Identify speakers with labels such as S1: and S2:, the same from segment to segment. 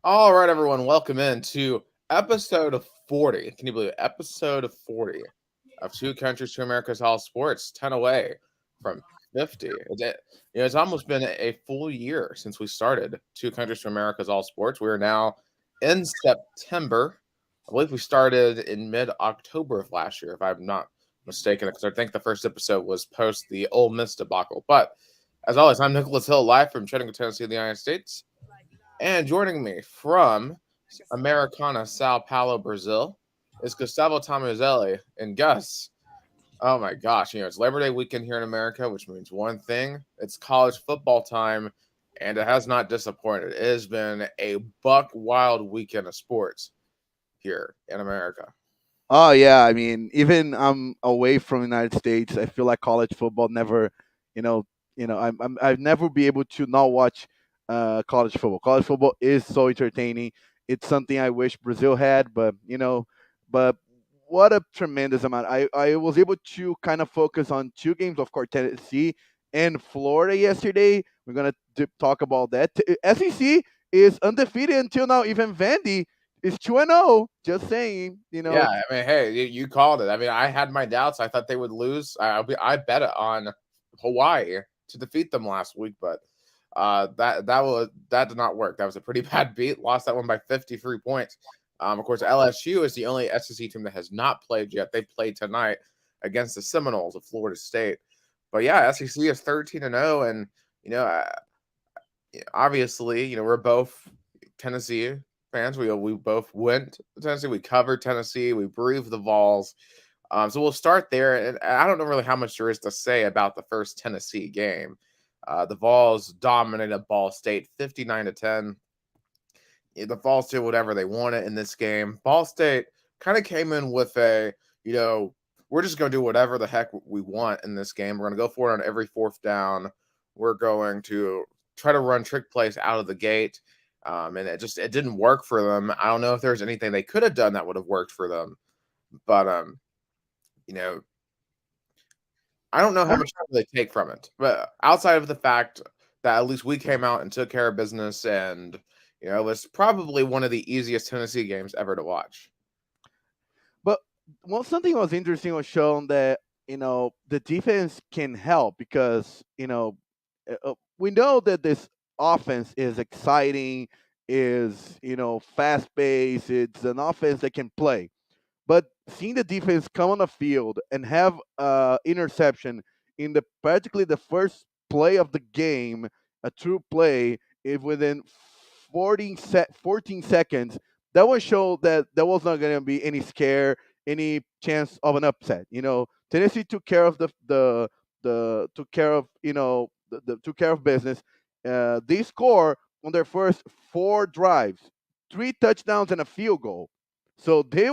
S1: All right, everyone, welcome in to episode of 40. Can you believe it? Episode of 40 of Two Countries, Two Americas All Sports, 10 away from 50. It's almost been a full year since we started Two Countries, Two Americas All Sports. We are now in September. I believe we started in mid-October of last year, if I'm not mistaken, because I think the first episode was post the Ole Miss debacle. But as always, I'm Nicholas Hill, live from Chattanooga, Tennessee, in the United States. And joining me from Americana, Sao Paulo, Brazil, is Gustavo Tomazeli. And Gus, oh my gosh, it's Labor Day weekend here in America, which means one thing: it's college football time, and it has not disappointed. It has been a buck wild weekend of sports here in America.
S2: Oh yeah, I mean, even I'm away from the United States. I feel like college football never, you know, I've never be able to not watch college football. College football is so entertaining. It's something I wish Brazil had, but what a tremendous amount. I was able to kind of focus on two games of course, Tennessee and Florida yesterday. We're gonna talk about that. SEC is undefeated until now. Even Vandy is 2-0. Just saying,
S1: Yeah, I mean, hey, you called it. I mean, I had my doubts. I thought they would lose. I bet it on Hawaii to defeat them last week, but that did not work. That was a pretty bad beat. Lost that one by 53 points. Of course, LSU is the only SEC team that has not played yet. They played tonight against the Seminoles of Florida State. But yeah, SEC is 13-0, and you know, uh, obviously, we're both Tennessee fans. We both went to Tennessee. We covered Tennessee. We breathed the Vols. So we'll start there. And I don't know really how much there is to say about the first Tennessee game. The Vols dominated Ball State 59-10. The Vols did whatever they wanted in this game. Ball State kind of came in with we're just going to do whatever the heck we want in this game. We're going to go for it on every fourth down. We're going to try to run trick plays out of the gate. And it didn't work for them. I don't know if there's anything they could have done that would have worked for them. But you know, I don't know how much time they take from it. But outside of the fact that at least we came out and took care of business, and it was probably one of the easiest Tennessee games ever to watch.
S2: But something was interesting was shown that the defense can help because we know that this offense is exciting, is fast paced. It's an offense that can play, but seeing the defense come on the field and have interception in the practically the first play of the game, a true play, if within 14 seconds, that would show that there was not going to be any scare, any chance of an upset. Tennessee took care of the took care of the took care of business. They score on their first four drives, three touchdowns and a field goal. So they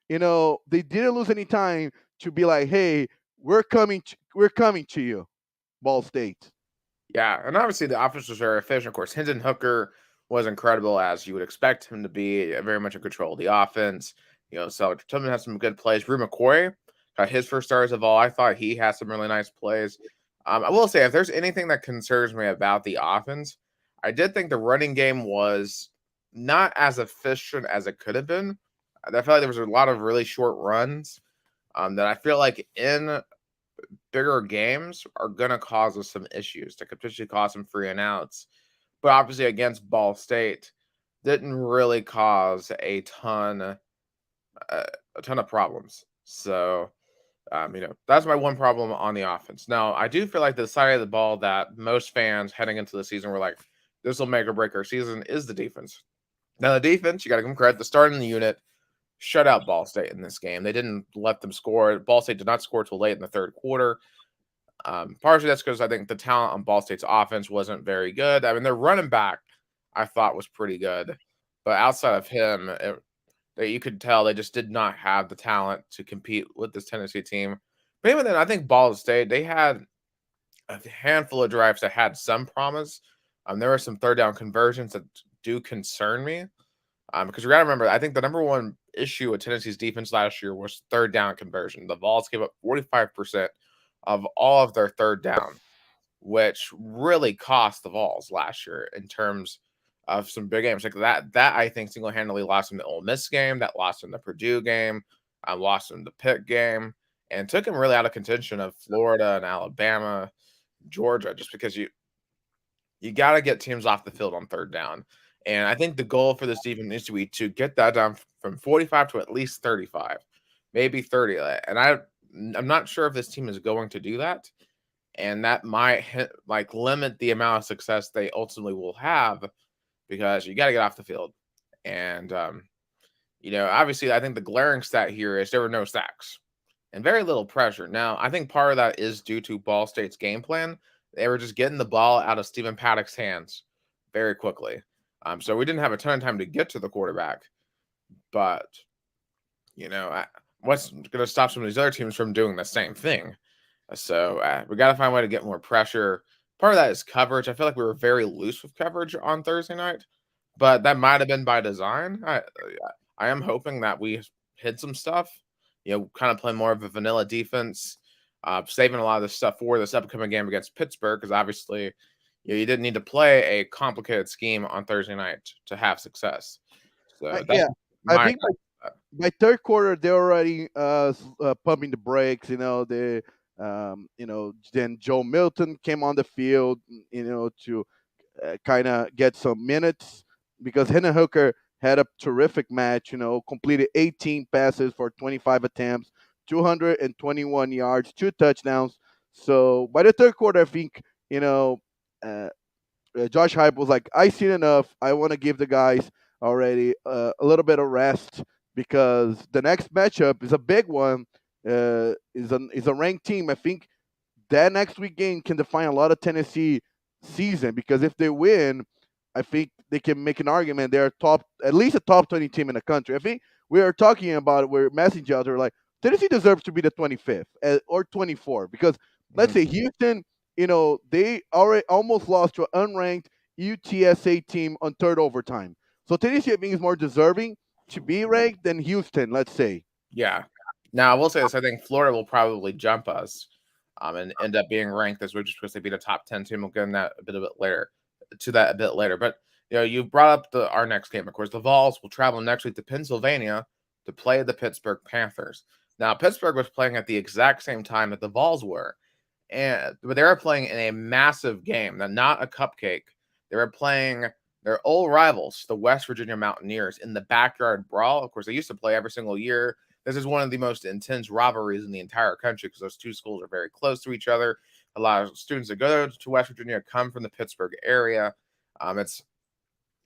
S2: didn't lose any time to be like, hey, we're coming to you, Ball State.
S1: Yeah, and obviously the offense was very efficient. Of course, Hendon Hooker was incredible as you would expect him to be, very much in control of the offense. So Tillman had some good plays. Rue McCoy got his first stars of all. I thought he had some really nice plays. I will say, if there's anything that concerns me about the offense, I did think the running game was not as efficient as it could have been. I felt like there was a lot of really short runs that I feel like in bigger games are going to cause us some issues that could potentially cause some free and outs. But obviously, against Ball State, didn't really cause a ton of problems. So, that's my one problem on the offense. Now, I do feel like the side of the ball that most fans heading into the season were like, this will make or break our season is the defense. Now, the defense, you got to give them credit. The starting the unit shut out Ball State in this game. They didn't let them score. Ball State did not score till late in the third quarter. Partially that's because I think the talent on Ball State's offense wasn't very good. I mean, their running back I thought was pretty good, but outside of him, you could tell they just did not have the talent to compete with this Tennessee team. But even then, I think Ball State, they had a handful of drives that had some promise. There were some third down conversions that do concern me. Because you got to remember, I think the number one issue with Tennessee's defense last year was third down conversion. The Vols gave up 45% of all of their third down, which really cost the Vols last year in terms of some big games like that. I think single handedly lost him the Ole Miss game, that lost him the Purdue game, lost him the Pitt game, and took him really out of contention of Florida and Alabama, Georgia, just because you got to get teams off the field on third down. And I think the goal for this defense needs to be to get that down from 45 to at least 35, maybe 30. And I'm not sure if this team is going to do that. And that might limit the amount of success they ultimately will have because you got to get off the field. And, obviously, I think the glaring stat here is there were no sacks and very little pressure. Now, I think part of that is due to Ball State's game plan. They were just getting the ball out of Stephen Paddock's hands very quickly. So we didn't have a ton of time to get to the quarterback. But, what's going to stop some of these other teams from doing the same thing? So we got to find a way to get more pressure. Part of that is coverage. I feel like we were very loose with coverage on Thursday night, but that might have been by design. I am hoping that we hit some stuff, kind of play more of a vanilla defense, saving a lot of this stuff for this upcoming game against Pittsburgh, because obviously you didn't need to play a complicated scheme on Thursday night to have success. So that's
S2: I think by third quarter they're already pumping the brakes. Then Joe Milton came on the field, to kind of get some minutes because Hendon Hooker had a terrific match. Completed 18 passes for 25 attempts, 221 yards, 2 touchdowns. So by the third quarter, I think Josh Hype was like, "I seen enough. I want to give the guys already a little bit of rest because the next matchup is a big one. Is a ranked team. I think that next week game can define a lot of Tennessee season because if they win, I think they can make an argument they're at least a top 20 team in the country. I think we are talking about it. We're messaging each other like Tennessee deserves to be the 25th or 24 because let's say Houston, they already almost lost to an unranked UTSA team on third overtime. So Tennessee, I think, is more deserving to be ranked than Houston, let's say.
S1: Yeah. Now, I will say this. I think Florida will probably jump us and end up being ranked this week just because they beat a top 10 team. We'll get in that a bit later. But, you brought up our next game. Of course, the Vols will travel next week to Pennsylvania to play the Pittsburgh Panthers. Now, Pittsburgh was playing at the exact same time that the Vols were. But they were playing in a massive game, not a cupcake. They were playing their old rivals, the West Virginia Mountaineers, in the backyard brawl. Of course, they used to play every single year. This is one of the most intense rivalries in the entire country because those two schools are very close to each other. A lot of students that go to West Virginia come from the Pittsburgh area. It's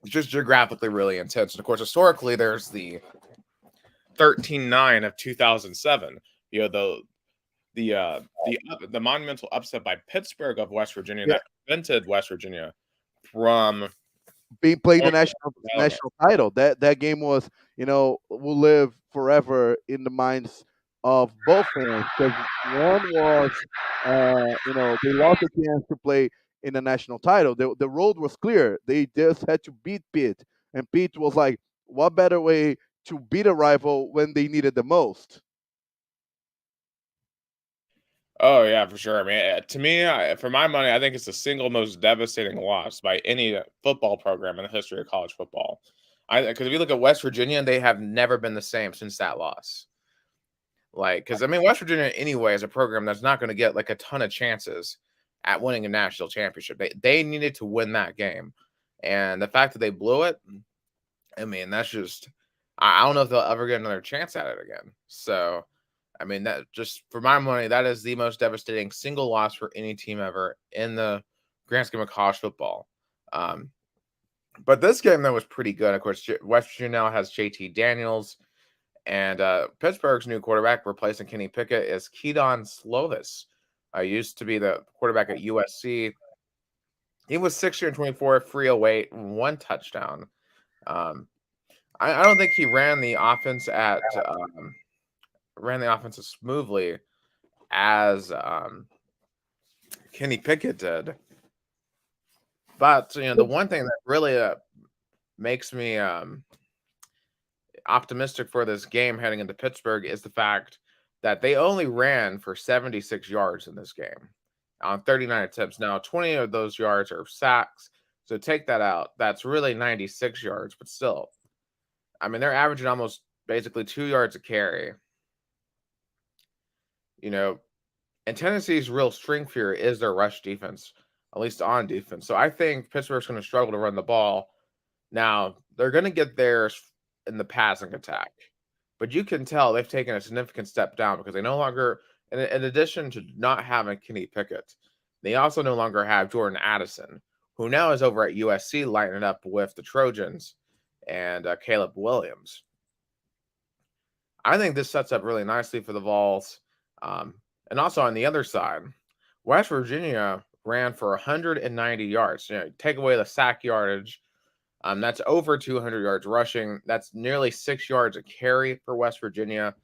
S1: just geographically really intense. And of course, historically, there's the 13-9 of 2007. The monumental upset by Pittsburgh of West Virginia that prevented West Virginia from
S2: being played the national title. That game was, will live forever in the minds of both fans because one was, they lost a chance to play in the national title. The road was clear. They just had to beat Pitt, and Pitt was like, what better way to beat a rival when they needed the most?
S1: Oh yeah, for sure. I mean, to me, for my money, I think it's the single most devastating loss by any football program in the history of college football. Because if you look at West Virginia, they have never been the same since that loss. Because West Virginia anyway is a program that's not going to get a ton of chances at winning a national championship. They needed to win that game, and the fact that they blew it, that's just I don't know if they'll ever get another chance at it again. So. That just for my money, that is the most devastating single loss for any team ever in the grand scheme of college football. But this game, though, was pretty good. Of course, West Virginia now has JT Daniels, and Pittsburgh's new quarterback replacing Kenny Pickett is Keaton Slovis. Used to be the quarterback at USC. He was 6-24, 308, 1 touchdown. I don't think he ran the offense as smoothly as Kenny Pickett did. But, the one thing that really makes me optimistic for this game heading into Pittsburgh is the fact that they only ran for 76 yards in this game on 39 attempts. Now, 20 of those yards are sacks, So take that out. That's really 96 yards, but still, I mean, they're averaging almost basically 2 yards a carry. You know, and Tennessee's real strength here is their rush defense, at least on defense. So I think Pittsburgh's going to struggle to run the ball. Now, they're going to get theirs in the passing attack, but you can tell they've taken a significant step down because they no longer, in addition to not having Kenny Pickett, they also no longer have Jordan Addison, who now is over at USC lighting up with the Trojans and Caleb Williams. I think this sets up really nicely for the Vols. And also on the other side, West Virginia ran for 190 yards. Take away the sack yardage. That's over 200 yards rushing. That's nearly 6 yards a carry for West Virginia.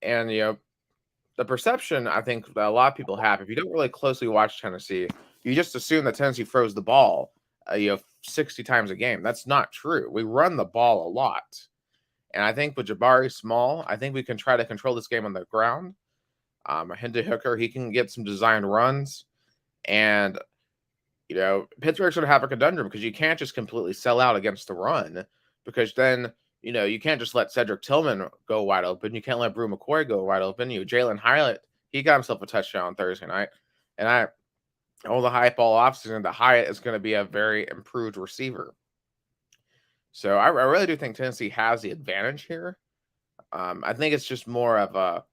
S1: And, the perception I think that a lot of people have, if you don't really closely watch Tennessee, you just assume that Tennessee throws the ball, 60 times a game. That's not true. We run the ball a lot. And I think with Jabari Small, I think we can try to control this game on the ground. Hendon Hooker, he can get some designed runs. And, Pittsburgh's going to have a conundrum because you can't just completely sell out against the run because then, you can't just let Cedric Tillman go wide open. You can't let Brew McCoy go wide open. Jalen Hyatt, he got himself a touchdown on Thursday night. And all the hype all offseason, the Hyatt is going to be a very improved receiver. So I really do think Tennessee has the advantage here. I think it's just more of a.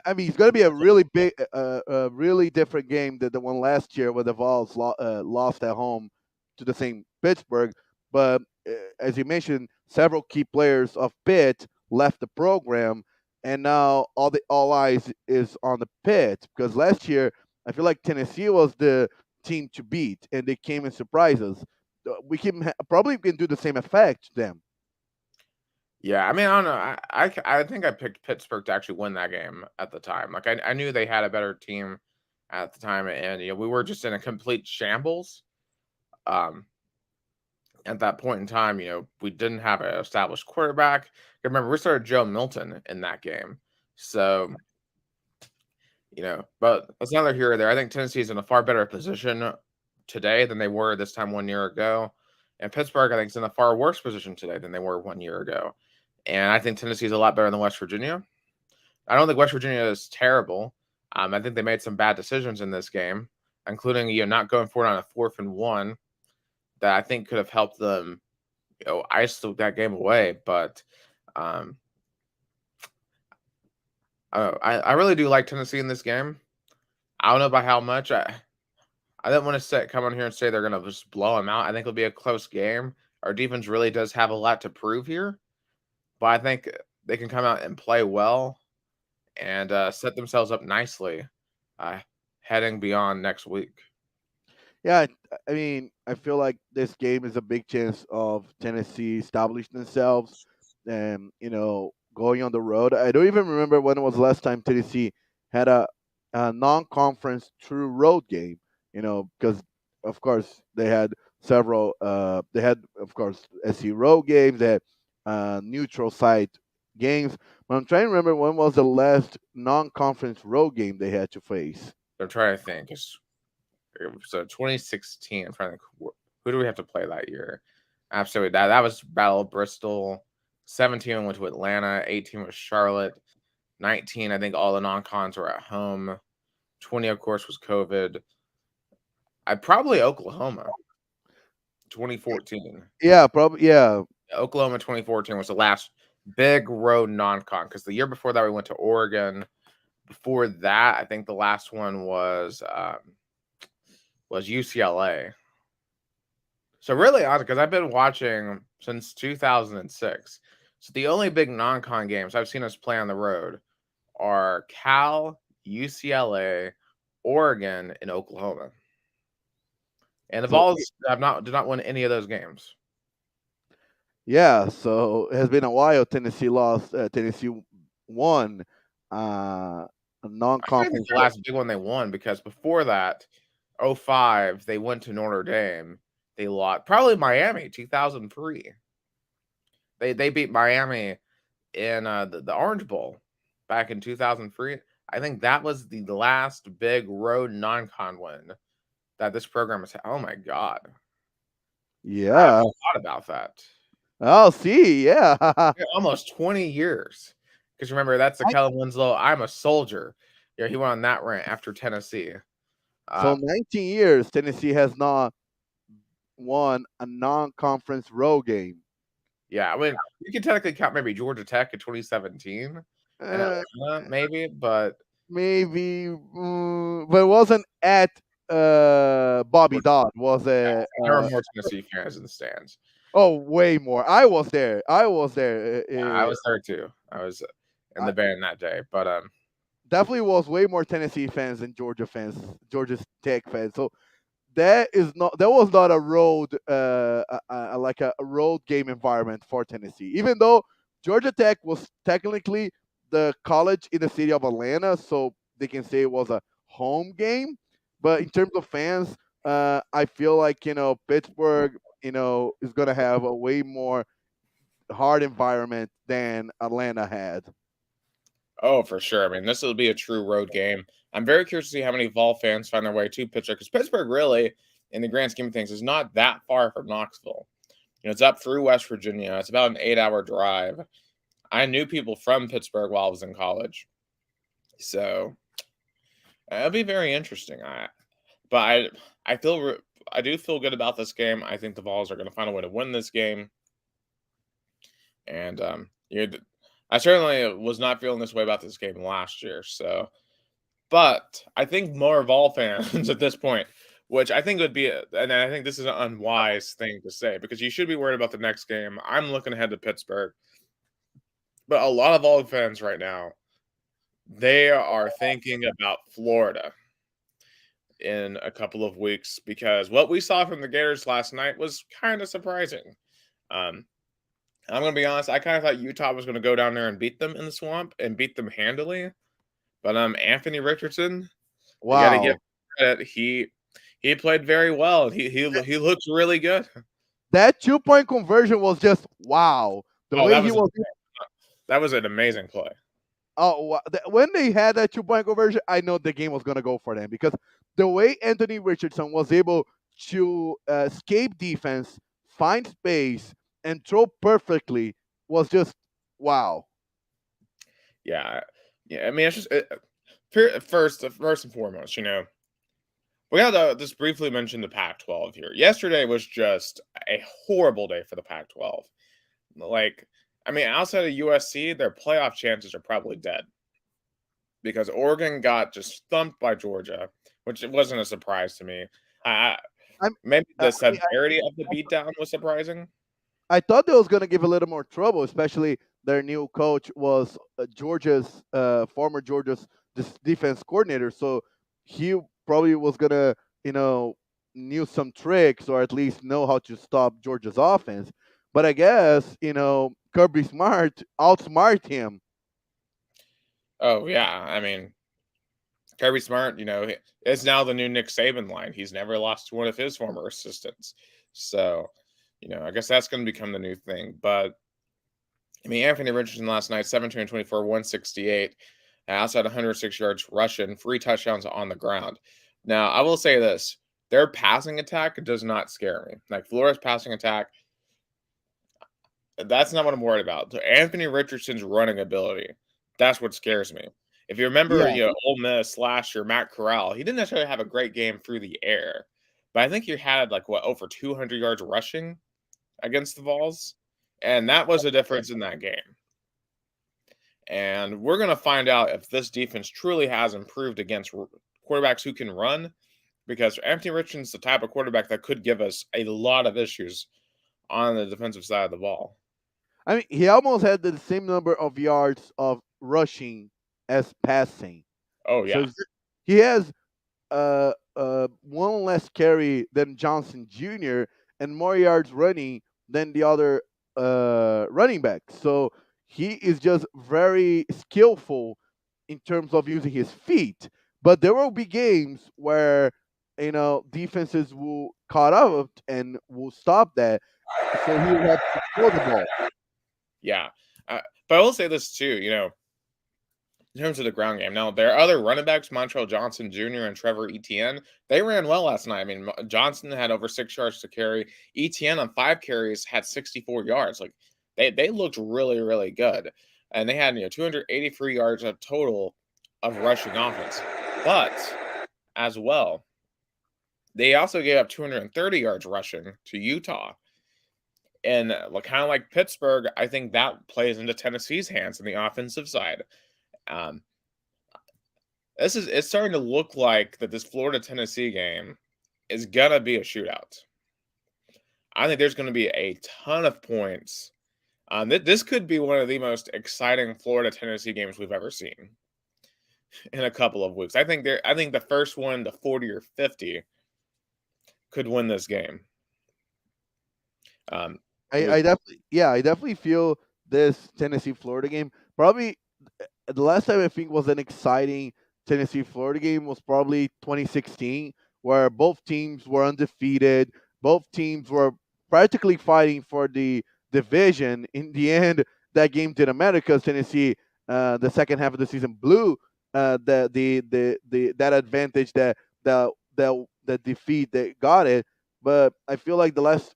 S2: I mean, it's going to be a really big, a really different game than the one last year where the Vols lost at home to the same Pittsburgh. But as you mentioned, several key players of Pitt left the program, and now all eyes is on the Pitt because last year I feel like Tennessee was the team to beat, and they came and surprised us. We can probably can do the same effect to them.
S1: Yeah, I mean, I don't know. I think I picked Pittsburgh to actually win that game at the time. Like I knew they had a better team at the time, and we were just in a complete shambles. Um, at that point in time, we didn't have an established quarterback. Remember, we started Joe Milton in that game, so but that's neither here or there. I think Tennessee's in a far better position today than they were this time 1 year ago, and Pittsburgh, I think, is in a far worse position today than they were 1 year ago. And I think Tennessee is a lot better than West Virginia. I don't think West Virginia is terrible. I think they made some bad decisions in this game, including not going for it on a 4th and 1 that I think could have helped them ice that game away. But I really do like Tennessee in this game. I don't know by how much. I didn't want to come on here and say they're going to just blow them out. I think it'll be a close game. Our defense really does have a lot to prove here. But I think they can come out and play well and set themselves up nicely heading beyond next week.
S2: Yeah, I mean, I feel like this game is a big chance of Tennessee establishing themselves and, going on the road. I don't even remember when it was the last time Tennessee had a non-conference true road game, because, of course, they had several, they had, of course, SC road games, they had neutral site games. But I'm trying to remember when was the last non-conference road game they had to face.
S1: I'm trying to think. So 2016. I'm trying to think. Who do we have to play that year? Absolutely. That was Battle of Bristol. 17 went to Atlanta. 18 was Charlotte. 19, I think all the non-cons were at home. 20, of course, was COVID. Probably Oklahoma. 2014.
S2: Yeah, probably. Yeah.
S1: Oklahoma 2014 was the last big road non-con because the year before that we went to Oregon. Before that, I think the last one was UCLA. So really odd because I've been watching since 2006. So the only big non-con games I've seen us play on the road are Cal, UCLA, Oregon, and Oklahoma. And the Vols did not win any of those games.
S2: Yeah, so it has been a while. Tennessee lost. Tennessee won a non-conference.
S1: The last big one they won because before that, 05, they went to Notre Dame. They lost probably Miami 2003. They beat Miami in the Orange Bowl back in 2003. I think that was the last big road non-con win that this program has had. Oh my god. I
S2: Yeah.
S1: forgot about that.
S2: Oh, see, yeah.
S1: Yeah, almost 20 years. Because remember, that's the
S2: I,
S1: Kellen Winslow, I'm a soldier. Yeah, he went on that rant after Tennessee.
S2: so
S1: Uh,
S2: 19 years, Tennessee has not won a non-conference road game.
S1: yeah, I mean, you can technically count maybe Georgia Tech in 2017 and
S2: Uh,
S1: Atlanta, maybe, but
S2: maybe, but it wasn't at Bobby Dodd. Was it?
S1: there were more Tennessee fans in the stands.
S2: Oh, way more. I was there. I was there.
S1: Yeah, I was there too. I was in
S2: I
S1: the band that day, but
S2: definitely was way more Tennessee fans than Georgia fans, Georgia Tech fans. So that was not a road like a road game environment for Tennessee. Even though Georgia Tech was technically the college in the city of Atlanta, so they can say it was a home game. But in terms of fans, I feel like Pittsburgh is gonna have a way more hard environment than Atlanta had.
S1: oh, for sure. I mean, this will be a true road game. I'm very curious to see how many Vol fans find their way to Pittsburgh because Pittsburgh, really, in the grand scheme of things, is not that far from Knoxville. It's up through West Virginia. It's about an 8-hour drive. I knew people from Pittsburgh while I was in college, so it'll be very interesting. But I I do feel good about this game. I think the Vols are going to find a way to win this game, and I certainly was not feeling this way about this game last year. So, but I think more Vol fans at this point, which I think would be, and I think this is an unwise thing to say because you should be worried about the next game. I'm looking ahead to Pittsburgh, but a lot of Vol fans right now, they are thinking about Florida in a couple of weeks because what we saw from the Gators last night was kind of surprising. Um, I'm going to be honest, I kind of thought Utah was going to go down there and beat them in the swamp and beat them handily. But Anthony Richardson, you got to give
S2: Wow,
S1: credit. He played very well. He looks really good.
S2: that 2 point conversion was just wow. The
S1: Oh,
S2: way he was.
S1: that was an amazing play.
S2: Oh, when they had that 2 point conversion, I know the game was gonna go for them because the way Anthony Richardson was able to escape defense, find space, and throw perfectly was just wow.
S1: Yeah, yeah. I mean, it's just first and foremost, we got to just briefly mention the Pac-12 here. Yesterday was just a horrible day for the Pac-12. Like, I mean, outside of USC, their playoff chances are probably dead because Oregon got just thumped by Georgia, which it wasn't a surprise to me. I
S2: I'm,
S1: maybe
S2: I,
S1: the severity of the beatdown was surprising.
S2: I thought they was gonna give a little more trouble, especially their new coach was Georgia's former Georgia's defense coordinator, so he probably was gonna you know knew some tricks or at least know how to stop Georgia's offense. But I guess Kirby Smart outsmart him.
S1: Oh yeah, I mean, Kirby Smart, is now the new Nick Saban line. He's never lost to one of his former assistants. So, I guess that's going to become the new thing. But, I mean, Anthony Richardson last night, 17 and 24, 168, outside 106 yards rushing, 3 touchdowns on the ground. Now, I will say this their passing attack does not scare me. Like, Florida's passing attack, that's not what I'm worried about. Anthony Richardson's running ability, that's what scares me. If you remember,
S2: Yeah,
S1: Ole Miss last year, Matt Corral, he didn't necessarily have a great game through the air, but I think he had like over 200 yards rushing against the Vols, and that was a difference in that game. And we're going to find out if this defense truly has improved against quarterbacks who can run, because Anthony Richardson's the type of quarterback that could give us a lot of issues on the defensive side of the ball.
S2: I mean he almost had the same number of yards of rushing as passing,
S1: Oh
S2: so
S1: yeah.
S2: he has one less carry than Johnson Jr. and more yards running than the other running back. So he is just very skillful in terms of using his feet. But there will be games where defenses will caught up and will stop that. So he will have to throw the ball.
S1: Yeah. But I will say this too, in terms of the ground game. Now, their other running backs, Montrell Johnson Jr. and Trevor Etienne, they ran well last night. I mean, Johnson had over 6 yards to carry. Etienne on 5 carries had 64 yards. Like they looked really, really good, and they had 283 yards of total of rushing offense. But as well, they also gave up 230 yards rushing to Utah. And kind of like Pittsburgh, I think that plays into Tennessee's hands on the offensive side. Um, it's starting to look like that this Florida Tennessee game is gonna be a shootout. I think there's going to be a ton of points. This could be one of the most exciting Florida Tennessee games we've ever seen in a couple of weeks. I think the first one, the 40 or 50, could win this game.
S2: I definitely feel this Tennessee Florida game. Probably the last time I think was an exciting Tennessee Florida game was probably 2016, where both teams were undefeated. Both teams were practically fighting for the division. In the end, that game didn't matter because Tennessee, the second half of the season, blew the that advantage that defeat that got it. But I feel like the last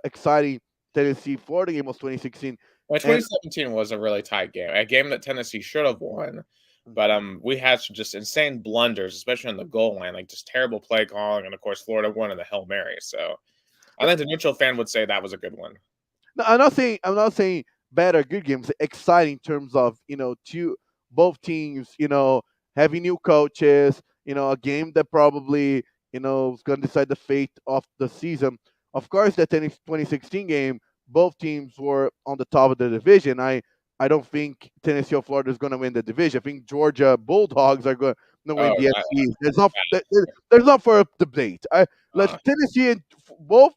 S2: exciting Tennessee Florida game was 2016.
S1: Well,
S2: And
S1: 2017 was a really tight game, a game that Tennessee should have won. But we had some just insane blunders, especially on the goal line, like just terrible play calling, and of course Florida won in the Hail Mary. So I think the neutral fan would say that was a good one.
S2: no, I'm not saying bad or good games. Exciting in terms of two both teams having new coaches. A game that probably is going to decide the fate of the season. Of course, that 2016 game, both teams were on the top of the division. I don't think Tennessee or Florida is going to win the division. I think Georgia Bulldogs are going to win
S1: Oh,
S2: the SEC. There's not for a debate. Let's
S1: uh,
S2: Tennessee and both.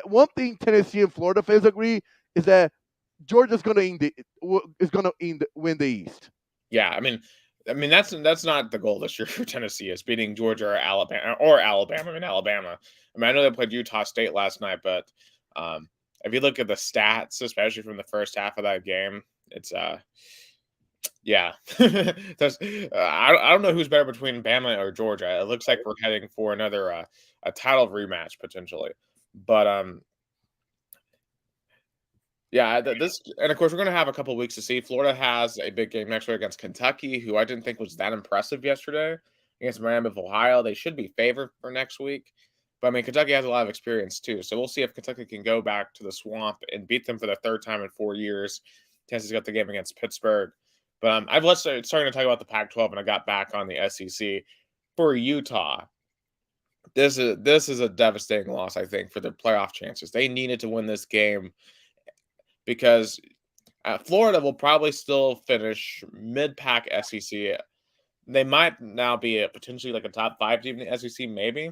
S2: One thing Tennessee and Florida fans agree is that Georgia's going to win the East.
S1: yeah. I mean that's not the goal this year for Tennessee. Is beating Georgia or Alabama or Alabama. I mean, I know they played Utah State last night, but if you look at the stats, especially from the first half of that game, it's yeah. I don't know who's better between Bama or Georgia. It looks like we're heading for another a title rematch potentially, but yeah, this and of course we're gonna have a couple weeks to see. Florida has a big game next week against Kentucky, who I didn't think was that impressive yesterday against Miami of Ohio. They should be favored for next week, but I mean Kentucky has a lot of experience too, so we'll see if Kentucky can go back to the swamp and beat them for the third time in 4 years. Tennessee's got the game against Pittsburgh, but I've starting to talk about the Pac-12, and I got back on the SEC for Utah. This is a devastating loss, I think, for their playoff chances. They needed to win this game because Florida will probably still finish mid-pack SEC. They might now be potentially like a top 5 team in the SEC, maybe.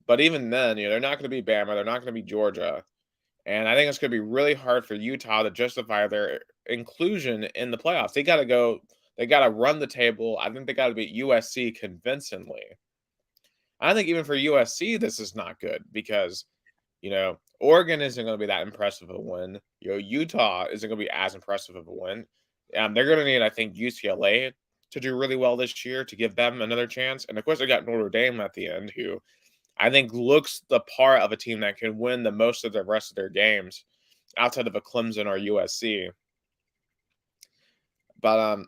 S1: But even then, they're not going to be Bama. They're not going to be Georgia. And I think it's going to be really hard for Utah to justify their inclusion in the playoffs. They got to go. They got to run the table. I think they got to beat USC convincingly. I think even for USC, this is not good because Oregon isn't going to be that impressive of a win. Utah isn't going to be as impressive of a win. They're going to need, I think, UCLA to do really well this year to give them another chance. And of course, they got Notre Dame at the end, who I think looks the part of a team that can win the most of the rest of their games outside of a Clemson or USC. But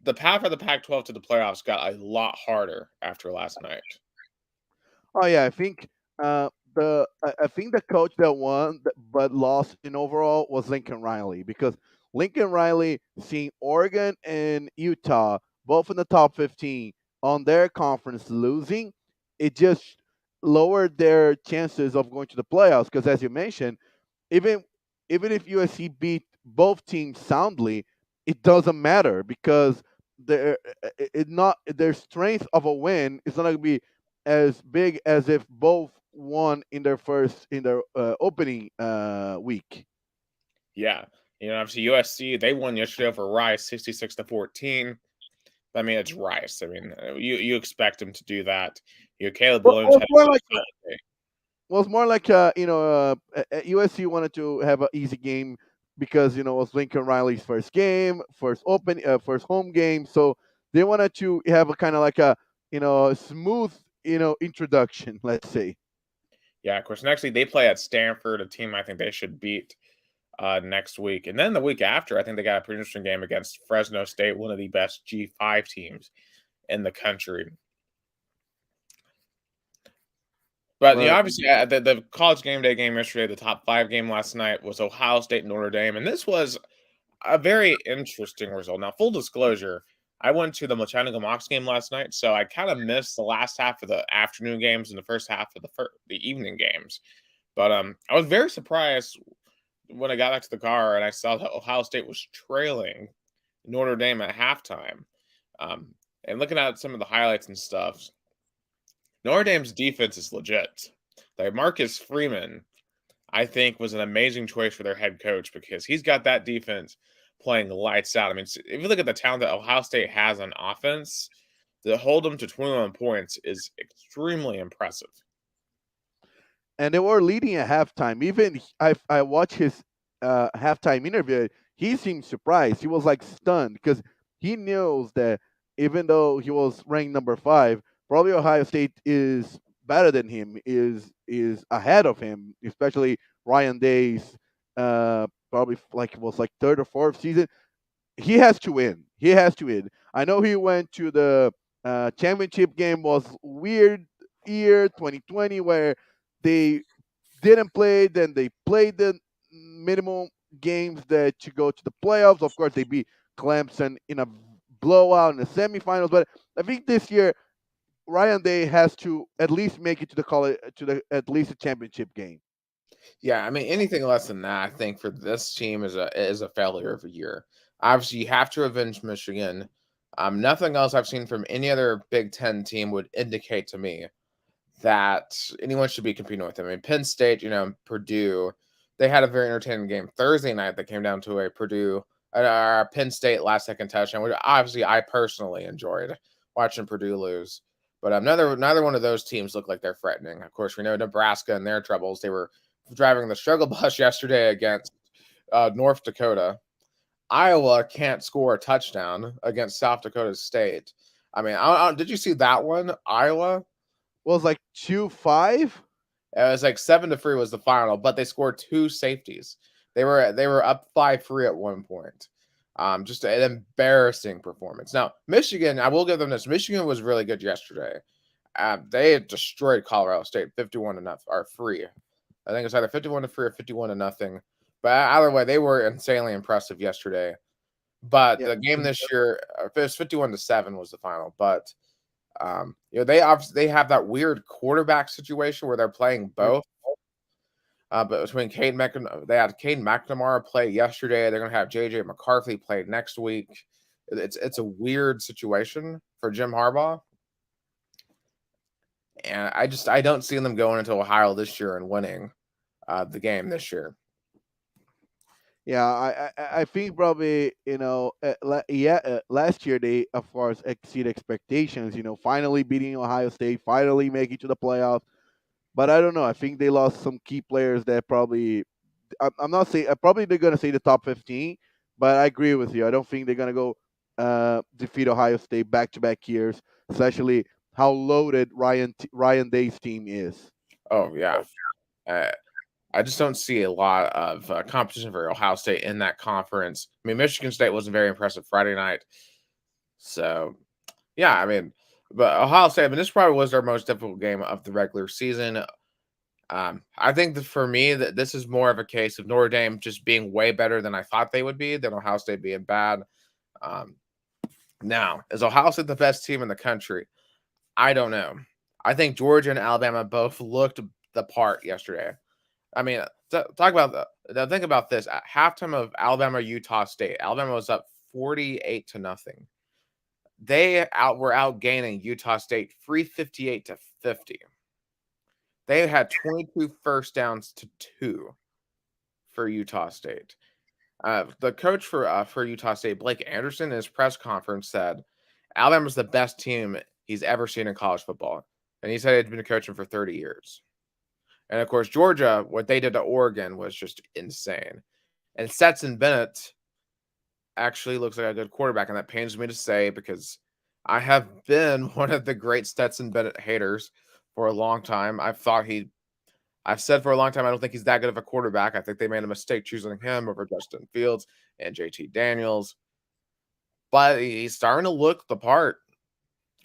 S1: the path for the Pac-12 to the playoffs got a lot harder after last night.
S2: Oh yeah, I think the coach that won but lost in overall was Lincoln Riley, because Lincoln Riley seeing Oregon and Utah both in the top 15 on their conference losing, it just lowered their chances of going to the playoffs. Because as you mentioned, even even if USC beat both teams soundly, it doesn't matter because their strength of a win is not going to be as big as if both won in their opening week.
S1: Yeah. Obviously USC, they won yesterday over Rice 66-14. I mean, it's Rice. I mean, you expect them to do that. Caleb
S2: Well,
S1: Williams had a really solid day.
S2: Well, it's more like USC wanted to have an easy game because it was Lincoln Riley's first game, first home game. So they wanted to have a kind of like a smooth introduction, let's say.
S1: Yeah, of course. Next week they play at Stanford, a team I think they should beat next week. And then the week after, I think they got a pretty interesting game against Fresno State, one of the best G5 teams in the country. But
S2: Right.
S1: obviously, the college game day game yesterday, the top 5 game last night was Ohio State Notre Dame, and this was a very interesting result. Now, full disclosure, I went to the Chattanooga Mox game last night, so I kind of missed the last half of the afternoon games and the first half of the evening games. But I was very surprised when I got back to the car and I saw that Ohio State was trailing Notre Dame at halftime. And looking at some of the highlights and stuff, Notre Dame's defense is legit. Like Marcus Freeman, I think, was an amazing choice for their head coach because he's got that defense playing lights out. I mean, if you look at the talent that Ohio State has on offense, to hold them to 21 points is extremely impressive.
S2: And they were leading at halftime. Even I watched his halftime interview. He seemed surprised. He was like stunned because he knows that even though he was ranked number 5, probably Ohio State is better than him. Is ahead of him, especially Ryan Day's. Probably like it was like third or fourth season. He has to win. He has to win. I know he went to the championship game was weird year 2020 where they didn't play, then they played the minimum games that to go to the playoffs. Of course, they beat Clemson in a blowout in the semifinals. But I think this year Ryan Day has to at least make it to the college to the at least a championship game.
S1: Yeah, I mean anything less than that, I think for this team is a failure of a year. Obviously, you have to avenge Michigan. Nothing else I've seen from any other Big Ten team would indicate to me that anyone should be competing with them. I mean, Penn State, Purdue, they had a very entertaining game Thursday night that came down to a Penn State last second touchdown, which obviously I personally enjoyed watching Purdue lose. But neither one of those teams look like they're threatening. Of course, we know Nebraska and their troubles. They were driving the struggle bus yesterday against North Dakota. Iowa can't score a touchdown against South Dakota State. I mean, did you see that one? Iowa
S2: Was like 2-5.
S1: it was like 7-3 was the final, but they scored 2 safeties. They were up 5-3 at one point. Just an embarrassing performance. Now, Michigan, I will give them this. Michigan was really good yesterday. They had destroyed Colorado State 51 to nothing or 3. I think it's either 51-3 or 51 to nothing. But either way, they were insanely impressive yesterday. But
S2: Yeah.
S1: the game this year, it was 51-7 was the final. But they have that weird quarterback situation where they're playing both. But between they had Cade McNamara play yesterday. They're going to have JJ McCarthy play next week. It's a weird situation for Jim Harbaugh, and I don't see them going into Ohio this year and winning the game this year.
S2: Yeah, I think probably last year they of course exceed expectations. Finally beating Ohio State, finally making to the playoffs. But I don't know. I think they lost some key players that probably I'm not saying probably they're gonna say the top 15, but I agree with you. I don't think they're gonna go defeat Ohio State back to back years, especially how loaded Ryan Day's team is.
S1: Oh yeah. Uh, I just don't see a lot of competition for Ohio State in that conference. I mean, Michigan State wasn't very impressive Friday night. So, yeah, I mean, but Ohio State, I mean, this probably was their most difficult game of the regular season. I think that for me, that this is more of a case of Notre Dame just being way better than I thought they would be, than Ohio State being bad. Um, Now, is Ohio State the best team in the country? I don't know. I think Georgia and Alabama both looked the part yesterday. I mean, talk about now think about this. At halftime of Alabama Utah State, Alabama was up 48 to nothing. They were outgaining Utah State 358-50. They had 22 first downs to 2 for Utah State. The coach for Utah State, Blake Anderson, in his press conference said Alabama's the best team he's ever seen in college football, and he said he'd been coaching for 30 years. And of course, Georgia, what they did to Oregon was just insane. And Stetson Bennett actually looks like a good quarterback, and that pains me to say because I have been one of the great Stetson Bennett haters for a long time. I've said for a long time I don't think he's that good of a quarterback. I think they made a mistake choosing him over Justin Fields and JT Daniels, but he's starting to look the part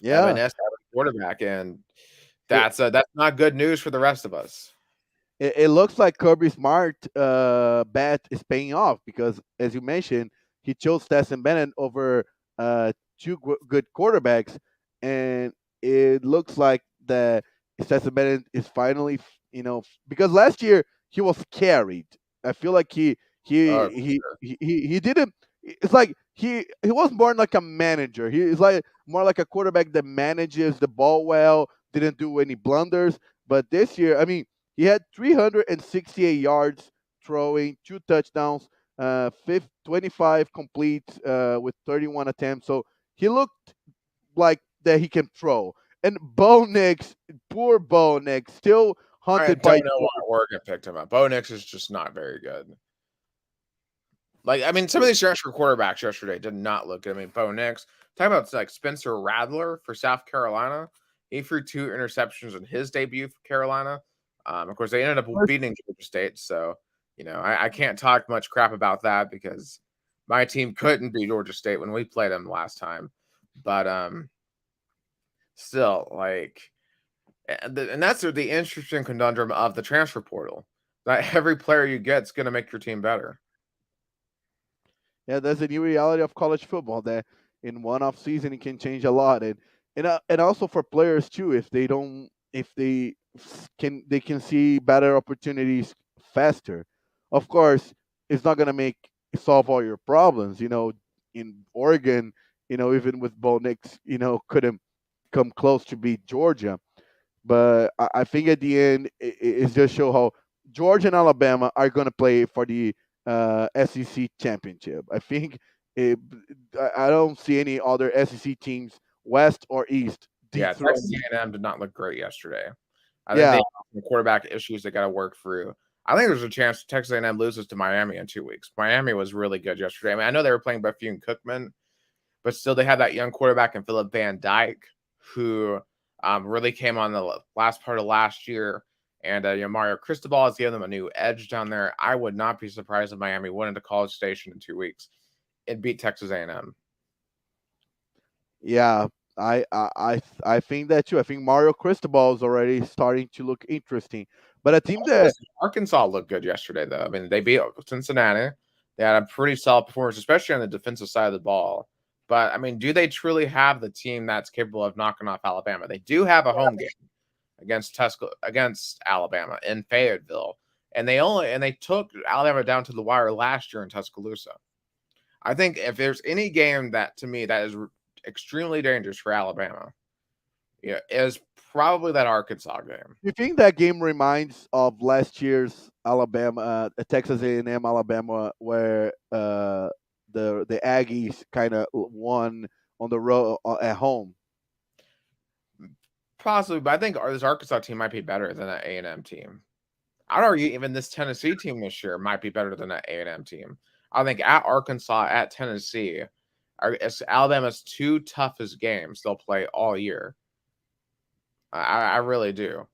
S1: of an
S2: Yeah.
S1: SEC quarterback, and
S2: It,
S1: that's not good news for the rest of us.
S2: it looks like Kirby Smart bet is paying off because, as you mentioned, he chose Stetson Bennett over two good quarterbacks, and it looks like that Stetson Bennett is finally, because last year he was carried. I feel like
S1: Oh, for sure.
S2: he didn't. It's like he was more like a manager. He is like more like a quarterback that manages the ball well, didn't do any blunders. But this year, I mean, he had 368 yards throwing, two touchdowns, 25 complete with 31 attempts. So he looked like that he can throw. And Bo Nix, poor Bo Nix, still
S1: I
S2: haunted by
S1: don't know why Oregon picked him up. Bo Nix is just not very good. Like, I mean, some of these transfer quarterbacks yesterday did not look good. I mean, Bo Nix. Talking about like Spencer Rattler for South Carolina. He threw 2 interceptions in his debut for Carolina. Of course, they ended up beating Georgia State. So, I can't talk much crap about that because my team couldn't beat Georgia State when we played them last time. But still, like, and that's the interesting conundrum of the transfer portal. That every player you get is going to make your team better.
S2: Yeah, that's the new reality of college football. That in one off season it can change a lot, and also for players too. If they don't, if they they can see better opportunities faster. Of course, it's not gonna make solve all your problems. In Oregon, even with Bo Nix, couldn't come close to beat Georgia. But I think at the end, it's just show how Georgia and Alabama are going to play for the SEC championship. I think it, I don't see any other SEC teams, West or East,
S1: Yeah, Texas
S2: dethrone.
S1: A&M did not look great yesterday. I think they
S2: Yeah,
S1: have some quarterback issues they got to work through. I think there's a chance Texas A&M loses to Miami in 2 weeks. Miami was really good yesterday. I mean, I know they were playing Bethune-Cookman, but still they had that young quarterback in Philip Van Dyke who really came on the last part of last year. And Mario Cristobal has given them a new edge down there. I would not be surprised if Miami went into College Station in 2 weeks and beat Texas A&M.
S2: yeah. I think that too. I think Mario Cristobal is already starting to look interesting. But a team that
S1: Arkansas looked good yesterday, though. I mean, they beat Cincinnati. They had a pretty solid performance, especially on the defensive side of the ball. But I mean, do they truly have the team that's capable of knocking off Alabama? They do have a home game against Alabama in Fayetteville, and they took Alabama down to the wire last year in Tuscaloosa. I think if there's any game that to me that is extremely dangerous for Alabama, yeah, is probably that Arkansas game.
S2: you think that game reminds of last year's Alabama, Texas A&M Alabama, where the Aggies kind of won on the road at home.
S1: Possibly, but I think this Arkansas team might be better than that A&M team. I'd argue even this Tennessee team this year might be better than that A&M team. I think at Arkansas, at Tennessee, it's Alabama's 2 toughest games they'll play all year. I really do.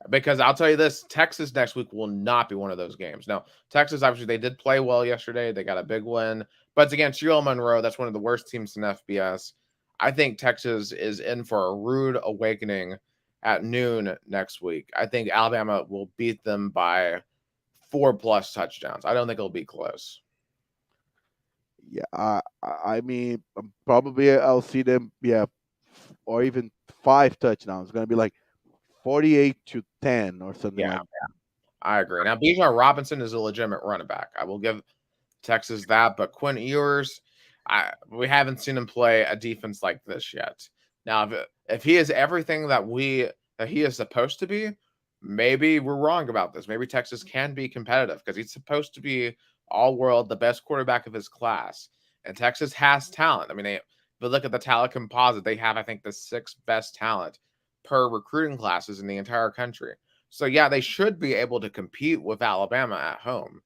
S1: Because I'll tell you this, Texas next week will not be one of those games. Now, Texas, obviously, they did play well yesterday. They got a big win. But it's against UL Monroe. That's one of the worst teams in FBS. I think Texas is in for a rude awakening at noon next week. I think Alabama will beat them by 4+ touchdowns. I don't think it'll be close.
S2: Yeah, I mean, probably I'll see them, yeah, or even 5 touchdowns. It's gonna be like 48-10 or something
S1: Yeah,
S2: like.
S1: I agree. Now, Bijan Robinson is a legitimate running back. I will give Texas that, but Quinn Ewers, we haven't seen him play a defense like this yet. Now, if he is everything that he is supposed to be, maybe we're wrong about this. Maybe Texas can be competitive because he's supposed to be all world, the best quarterback of his class, and Texas has talent. I mean, if you look at the talent composite, they have, I think, the 6th best talent per recruiting classes in the entire country. So yeah, they should be able to compete with Alabama at home.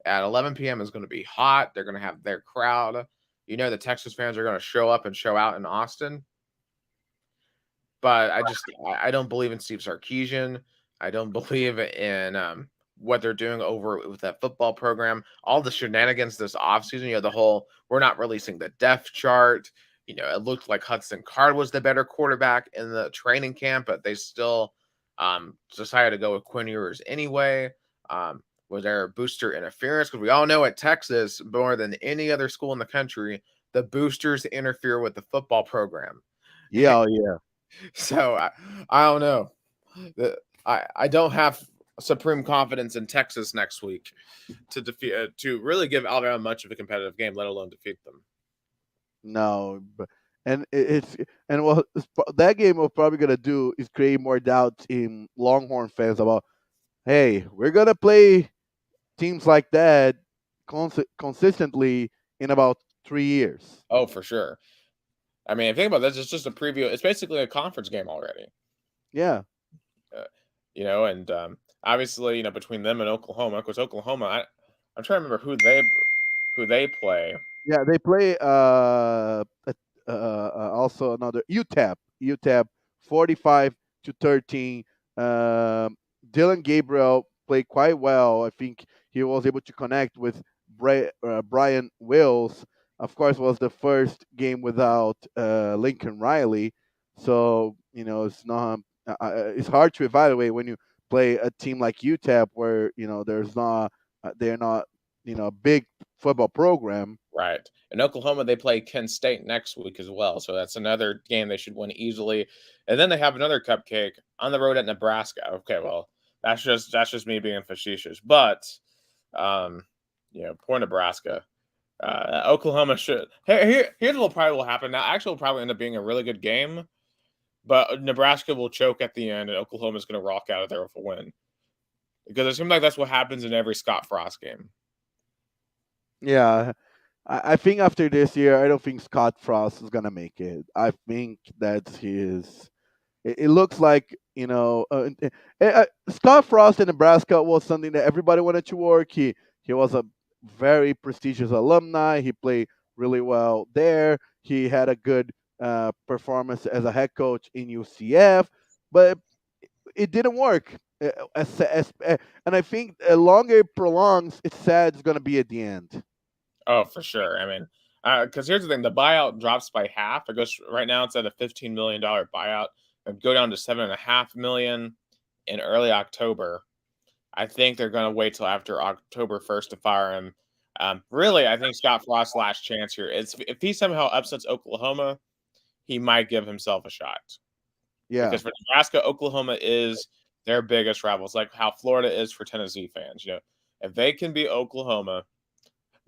S1: At 11 p.m. is going to be hot. They're going to have their crowd. The Texas fans are going to show up and show out in Austin. But I don't believe in Steve Sarkisian. I don't believe in what they're doing over with that football program. All the shenanigans this offseason, the whole we're not releasing the depth chart. It looked like Hudson Card was the better quarterback in the training camp, but they still decided to go with Quinn Ewers anyway. Was there booster interference? Because we all know at Texas, more than any other school in the country, the boosters interfere with the football program.
S2: Yeah, yeah.
S1: So I don't know. I don't have supreme confidence in Texas next week to really give Alabama much of a competitive game, let alone defeat them.
S2: No, and what that game was probably gonna do is create more doubts in Longhorn fans about, hey, we're gonna play teams like that consistently in about 3 years.
S1: Oh, for sure. I mean, think about this. It's just a preview. It's basically a conference game already.
S2: Yeah.
S1: And obviously, between them and Oklahoma, of course, Oklahoma. I'm trying to remember who they play.
S2: Yeah, they play also another UTEP 45-13. Dylan Gabriel played quite well. I think he was able to connect with Brian Wills. Of course, was the first game without Lincoln Riley, so it's not it's hard to evaluate when you play a team like UTEP where there's not they're not a big football program.
S1: Right. In Oklahoma, they play Kent State next week as well. So that's another game they should win easily. And then they have another cupcake on the road at Nebraska. Okay, well, that's just me being facetious. But poor Nebraska. Oklahoma should. Here's what probably will happen. Now, actually, will probably end up being a really good game. But Nebraska will choke at the end, and Oklahoma is going to rock out of there with a win. Because it seems like that's what happens in every Scott Frost game.
S2: Yeah, I think after this year, I don't think Scott Frost is gonna make it. I think that It looks like Scott Frost in Nebraska was something that everybody wanted to work. He was a very prestigious alumni. He played really well there. He had a good performance as a head coach in UCF, but it didn't work. And I think the longer it prolongs, it's sad it's going to be at the end.
S1: Oh, for sure. I mean, because here's the thing: the buyout drops by half. It goes right now. It's at a $15 million buyout. It'd go down to $7.5 million in early October. I think they're going to wait till after October 1st to fire him. Really, I think Scott Frost's last chance here is if he somehow upsets Oklahoma, he might give himself a shot.
S2: Yeah,
S1: Because for Nebraska, Oklahoma is their biggest rivals, like how Florida is for Tennessee fans. If they can beat Oklahoma,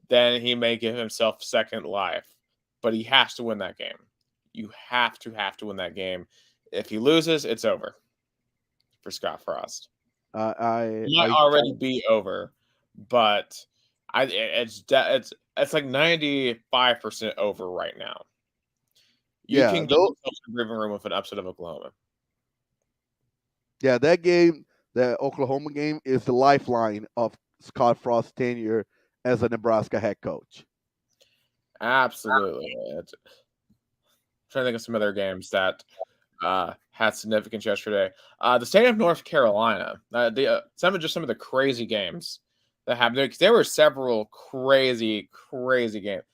S1: then he may give himself second life. But he has to win that game. You have to win that game. If he loses, it's over for Scott Frost. It might already be over, but it's like 95% over right now. You can get yourself in the living room with an upset of Oklahoma.
S2: Yeah, that game, the Oklahoma game, is the lifeline of Scott Frost's tenure as a Nebraska head coach.
S1: Absolutely. I'm trying to think of some other games that had significance yesterday. The state of North Carolina. Some of the crazy games that happened. There were several crazy games.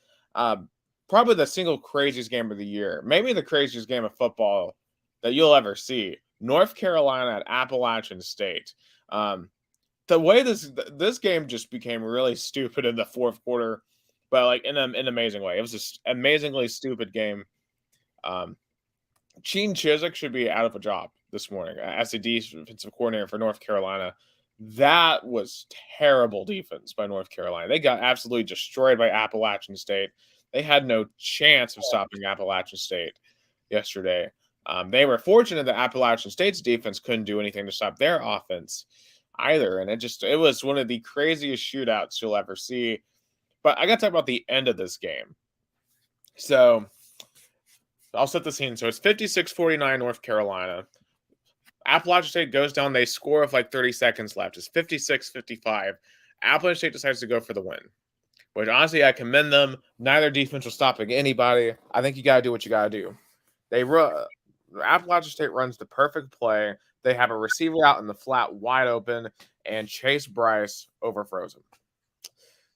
S1: Probably the single craziest game of the year. Maybe the craziest game of football that you'll ever see. North Carolina at Appalachian State. The way this game just became really stupid in the fourth quarter, but like in an amazing way. It was just amazingly stupid game. Gene Chizik should be out of a job this morning as the defensive coordinator for North Carolina. That was terrible defense by North Carolina. They got absolutely destroyed by Appalachian State. They had no chance of stopping Appalachian State yesterday. They were fortunate that Appalachian State's defense couldn't do anything to stop their offense either. And it was one of the craziest shootouts you'll ever see. But I got to talk about the end of this game. So I'll set the scene. So it's 56-49 North Carolina. Appalachian State goes down. They score with like 30 seconds left. It's 56-55. Appalachian State decides to go for the win, which honestly I commend them. Neither defense was stopping anybody. I think you got to do what you got to do. Appalachian State runs the perfect play. They have a receiver out in the flat wide open, and Chase Bryce overthrows him.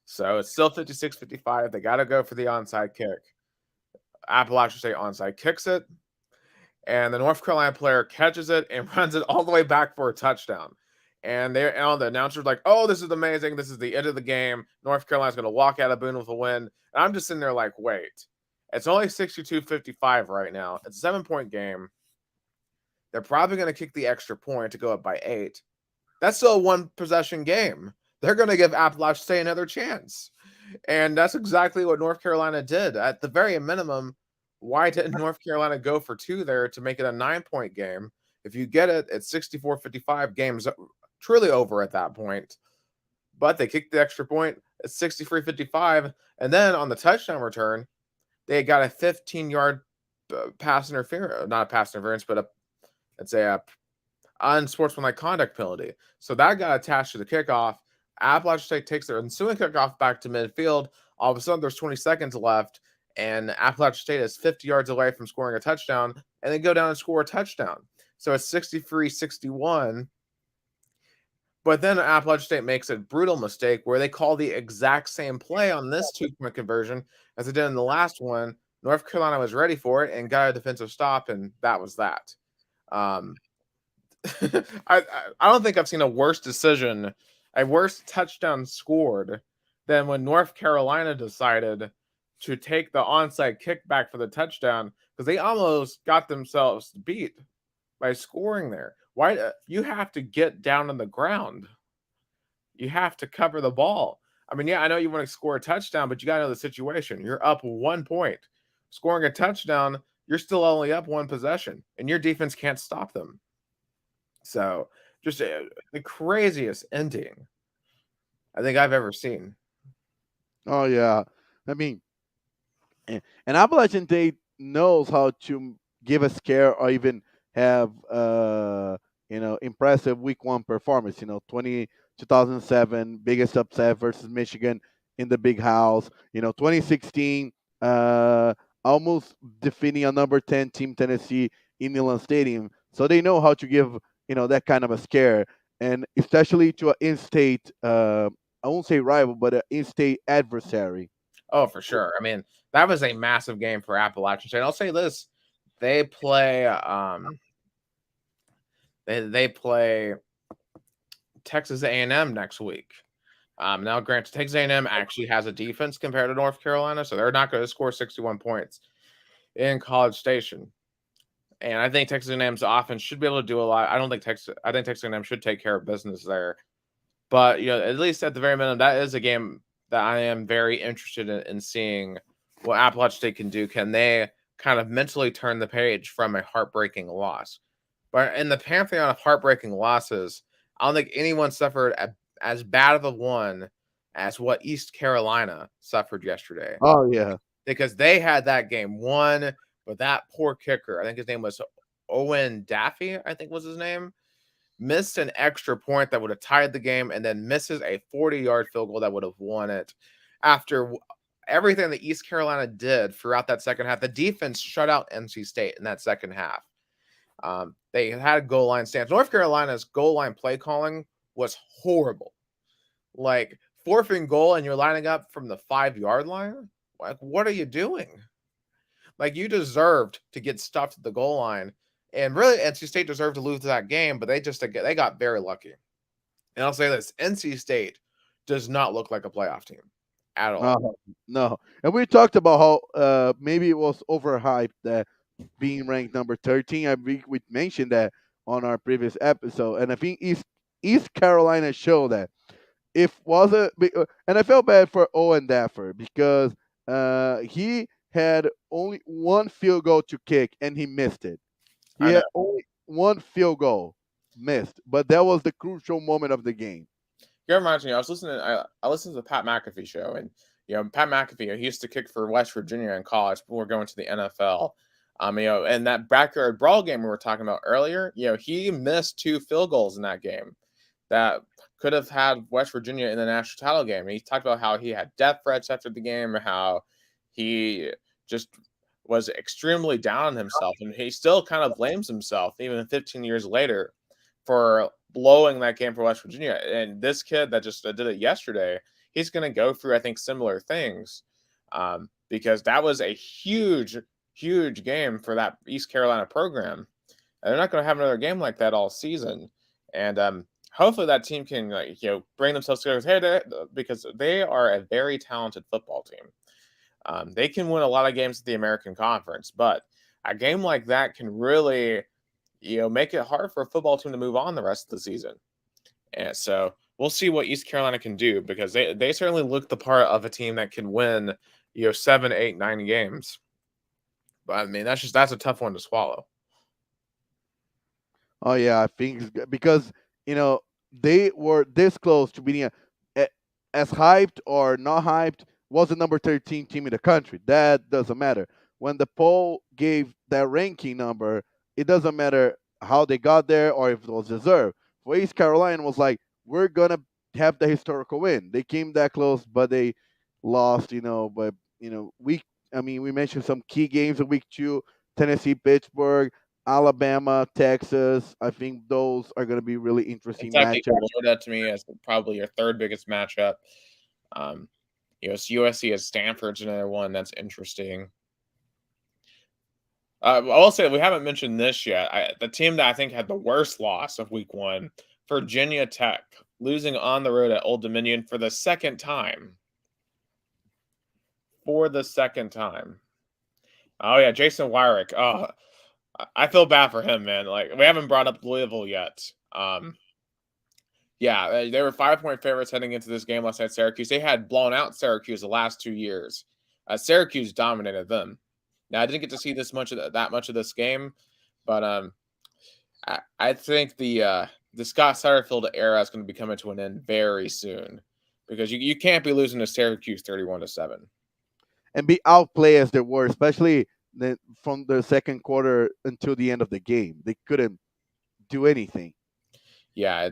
S1: So it's still 56-55. They got to go for the onside kick. Appalachian State onside kicks it, and the North Carolina player catches it and runs it all the way back for a touchdown. And the announcer's like, "Oh, this is amazing. This is the end of the game. North Carolina's going to walk out of Boone with a win." And I'm just sitting there like, wait. It's only 62-55 right now. It's a 7-point game. They're probably going to kick the extra point to go up by 8. That's still a one-possession game. They're going to give Appalachian State another chance. And that's exactly what North Carolina did. At the very minimum, why didn't North Carolina go for 2 there to make it a 9-point game? If you get it, it's 64-55. Game's truly over at that point. But they kicked the extra point. It's 63-55. And then on the touchdown return, they got a 15-yard pass interference, not a pass interference, but it's a unsportsmanlike conduct penalty. So that got attached to the kickoff. Appalachian State takes their ensuing kickoff back to midfield. All of a sudden, there's 20 seconds left, and Appalachian State is 50 yards away from scoring a touchdown, and they go down and score a touchdown. So it's 63-61. But then Appalachian State makes a brutal mistake where they call the exact same play on this 2-point conversion as they did in the last one. North Carolina was ready for it and got a defensive stop, and that was that. I don't think I've seen a worse decision, a worse touchdown scored than when North Carolina decided to take the onside kick back for the touchdown because they almost got themselves beat by scoring there. Why you have to get down on the ground? You have to cover the ball. I mean, yeah, I know you want to score a touchdown, but you got to know the situation. You're up 1 point. Scoring a touchdown, you're still only up 1 possession, and your defense can't stop them. So, just the craziest ending I think I've ever seen.
S2: Oh yeah, I mean, and Appalachian State knows how to give a scare or even have impressive week 1 performance. 2007 biggest upset versus Michigan in the big house. 2016 almost defeating a number 10 team Tennessee in Milan Stadium. So they know how to give that kind of a scare, and especially to an in-state. I won't say rival, but an in-state adversary.
S1: Oh, for sure. I mean, that was a massive game for Appalachian State. I'll say this: they play they play Texas A&M next week. Now, granted, Texas A&M actually has a defense compared to North Carolina, so they're not going to score 61 points in College Station. And I think Texas A&M's offense should be able to do a lot. I think Texas A&M should take care of business there. But at least at the very minimum, that is a game that I am very interested in seeing what Appalachian State can do. Can they kind of mentally turn the page from a heartbreaking loss? But in the pantheon of heartbreaking losses, I don't think anyone suffered as bad of a one as what East Carolina suffered yesterday.
S2: Oh yeah,
S1: because they had that game won, but that poor kicker, I think his name was Owen Daffy, I think was his name, missed an extra point that would have tied the game and then misses a 40-yard field goal that would have won it. After everything that East Carolina did throughout that second half, the defense shut out NC State in that second half. They had a goal line stance. North Carolina's goal line play calling was horrible. Like 4th and goal and you're lining up from the 5-yard line? Like, what are you doing? Like, you deserved to get stuffed at the goal line. And really, NC State deserved to lose that game, but they got very lucky. And I'll say this, NC State does not look like a playoff team at all.
S2: No. And we talked about how maybe it was overhyped that being ranked number 13. I think we mentioned that on our previous episode. And I think East Carolina showed that. And I felt bad for Owen Daffer because he had only 1 field goal to kick and he missed it. He had only 1 field goal missed, but that was the crucial moment of the game.
S1: You reminds me, I listened to the Pat McAfee show, and Pat McAfee, he used to kick for West Virginia in college before going to the NFL. And that backyard brawl game we were talking about earlier, he missed 2 field goals in that game that could have had West Virginia in the national title game. And he talked about how he had death threats after the game, and how he just was extremely down on himself, and he still kind of blames himself even 15 years later for blowing that game for West Virginia. And this kid that just did it yesterday, he's going to go through, I think, similar things, because that was a huge, huge game for that East Carolina program. And they're not going to have another game like that all season. And hopefully that team can bring themselves together, because they are a very talented football team. They can win a lot of games at the American Conference, but a game like that can really, make it hard for a football team to move on the rest of the season. And so we'll see what East Carolina can do, because they certainly look the part of a team that can win, 7, 8, 9 games. But I mean, that's a tough one to swallow.
S2: Oh yeah, I think because they were this close to being as hyped or not hyped, was the number 13 team in the country. That doesn't matter. When the poll gave that ranking number, it doesn't matter how they got there or if it was deserved. For East Carolina, was like, we're gonna have the historical win. They came that close, but they lost. But week. I mean, we mentioned some key games in week 2: Tennessee, Pittsburgh, Alabama, Texas. I think those are going to be really interesting
S1: Kentucky,
S2: matchups.
S1: Florida, to me, is probably your third biggest matchup. USC as Stanford's another one that's interesting. I will say we haven't mentioned this yet. The team that I think had the worst loss of week 1, Virginia Tech, losing on the road at Old Dominion for the second time. For the second time. Oh yeah, Jason Wyrick. Oh, I feel bad for him, man. Like, we haven't brought up Louisville yet. Yeah, they were 5-point favorites heading into this game last night. Syracuse. They had blown out Syracuse the last 2 years. Syracuse dominated them. Now, I didn't get to see that much of this game, but I think the Scott Satterfield era is going to be coming to an end very soon, because you can't be losing to Syracuse 31-7
S2: and be outplayed as they were, especially from the second quarter until the end of the game. They couldn't do anything.
S1: Yeah,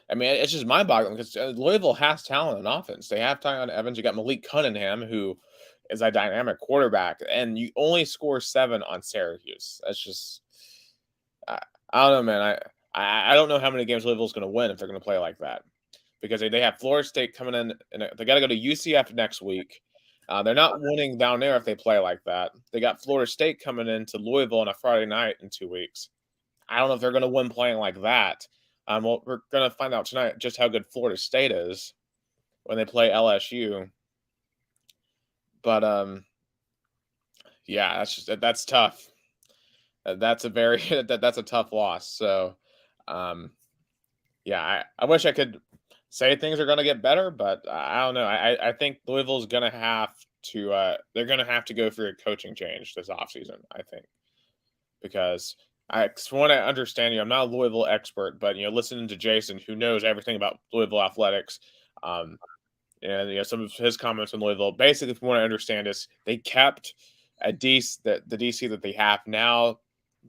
S1: I mean, it's just mind-boggling, because Louisville has talent on offense. They have Tyon Evans. You got Malik Cunningham, who is a dynamic quarterback, and you only score 7 on Syracuse. That's just, I don't know, man. I don't know how many games Louisville's going to win if they're going to play like that, because they have Florida State coming in, and they got to go to UCF next week. They're not winning down there if they play like that. They got Florida State coming into Louisville on a Friday night in 2 weeks. I don't know if they're going to win playing like that. Well, we're going to find out tonight just how good Florida State is when they play LSU. But yeah, that's tough. That's a tough loss. So, yeah, I wish I could say things are going to get better, but I don't know. I think Louisville's going to have to they're going to have to go through a coaching change this offseason, I think, because from what I understand, I'm not a Louisville expert, but listening to Jason, who knows everything about Louisville athletics, and some of his comments on Louisville, basically, from what I understand, is they kept the DC that they have now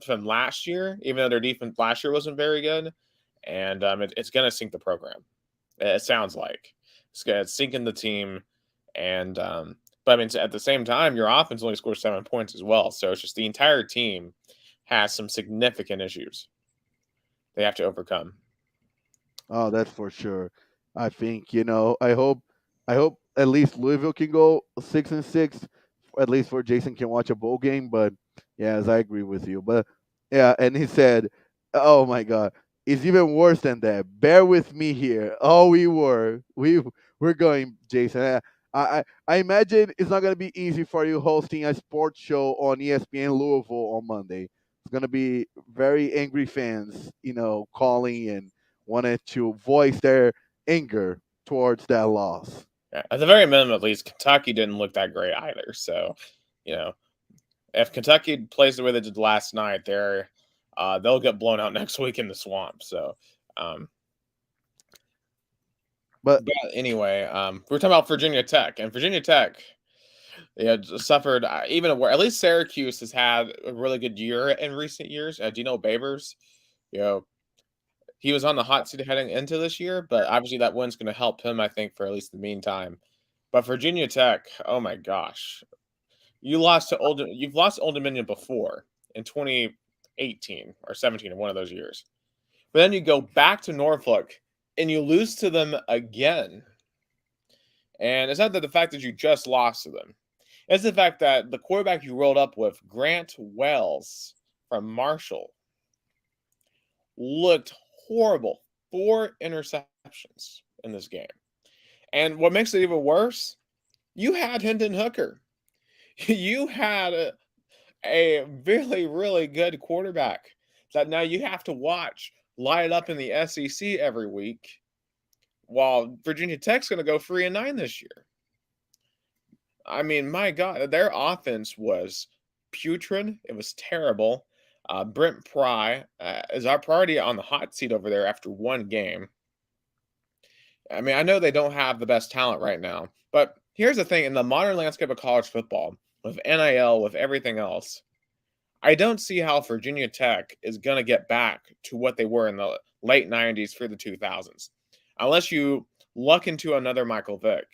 S1: from last year, even though their defense last year wasn't very good, and it's going to sink the program. It sounds like it's sinking the team, and but I mean, at the same time, your offense only scores 7 points as well, so it's just the entire team has some significant issues they have to overcome.
S2: Oh, that's for sure. I think I hope at least Louisville can go 6-6. At least for Jason can watch a bowl game. But yeah, as I agree with you. But yeah, and he said, "Oh my God, it's even worse than that. Bear with me here. Oh, we're going, Jason. I imagine it's not gonna be easy for you hosting a sports show on ESPN Louisville on Monday. It's gonna be very angry fans, calling and wanted to voice their anger towards that loss.
S1: Yeah, at the very minimum, at least, Kentucky didn't look that great either. So, if Kentucky plays the way they did last night, they'll get blown out next week in the swamp. So,
S2: but
S1: anyway, we're talking about Virginia Tech, and Virginia Tech, Yeah, suffered even where at least Syracuse has had a really good year in recent years. Dino Babers, you know, he was on the hot seat heading into this year, but obviously that win's going to help him, I think, for at least the meantime. But Virginia Tech, oh my gosh, you've lost to Old Dominion before in 2018 or 17 in one of those years. But then you go back to Norfolk and you lose to them again. And it's not that the fact that you just lost to them. It's the fact that the quarterback you rolled up with, Grant Wells from Marshall, looked horrible. 4 interceptions in this game. And what makes it even worse, you had Hendon Hooker. You had a really, really good quarterback that now you have to watch light up in the SEC every week, while Virginia Tech's going to go 3-9 this year. I mean, my God, their offense was putrid. It was terrible. Brent Pry is our priority on the hot seat over there after one game. I mean, I know they don't have the best talent right now, but here's the thing: in the modern landscape of college football, with NIL, with everything else, I don't see how Virginia Tech is going to get back to what they were in the late 90s through the 2000s, unless you luck into another Michael Vick.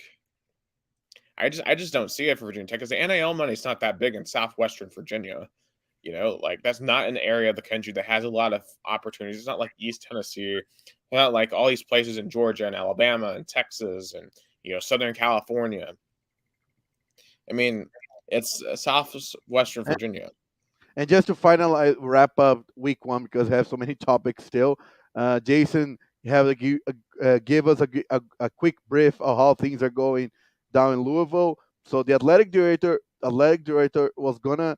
S1: I just don't see it for Virginia Tech because the NIL money is not that big in southwestern Virginia. Like that's not an area of the country that has a lot of opportunities. It's not like East Tennessee, not like all these places in Georgia and Alabama and Texas and Southern California. I mean, it's southwestern Virginia.
S2: And just to finalize, wrap up week one because I have so many topics still. Jason, you have give us a quick brief of how things are going down in Louisville. So the athletic director was gonna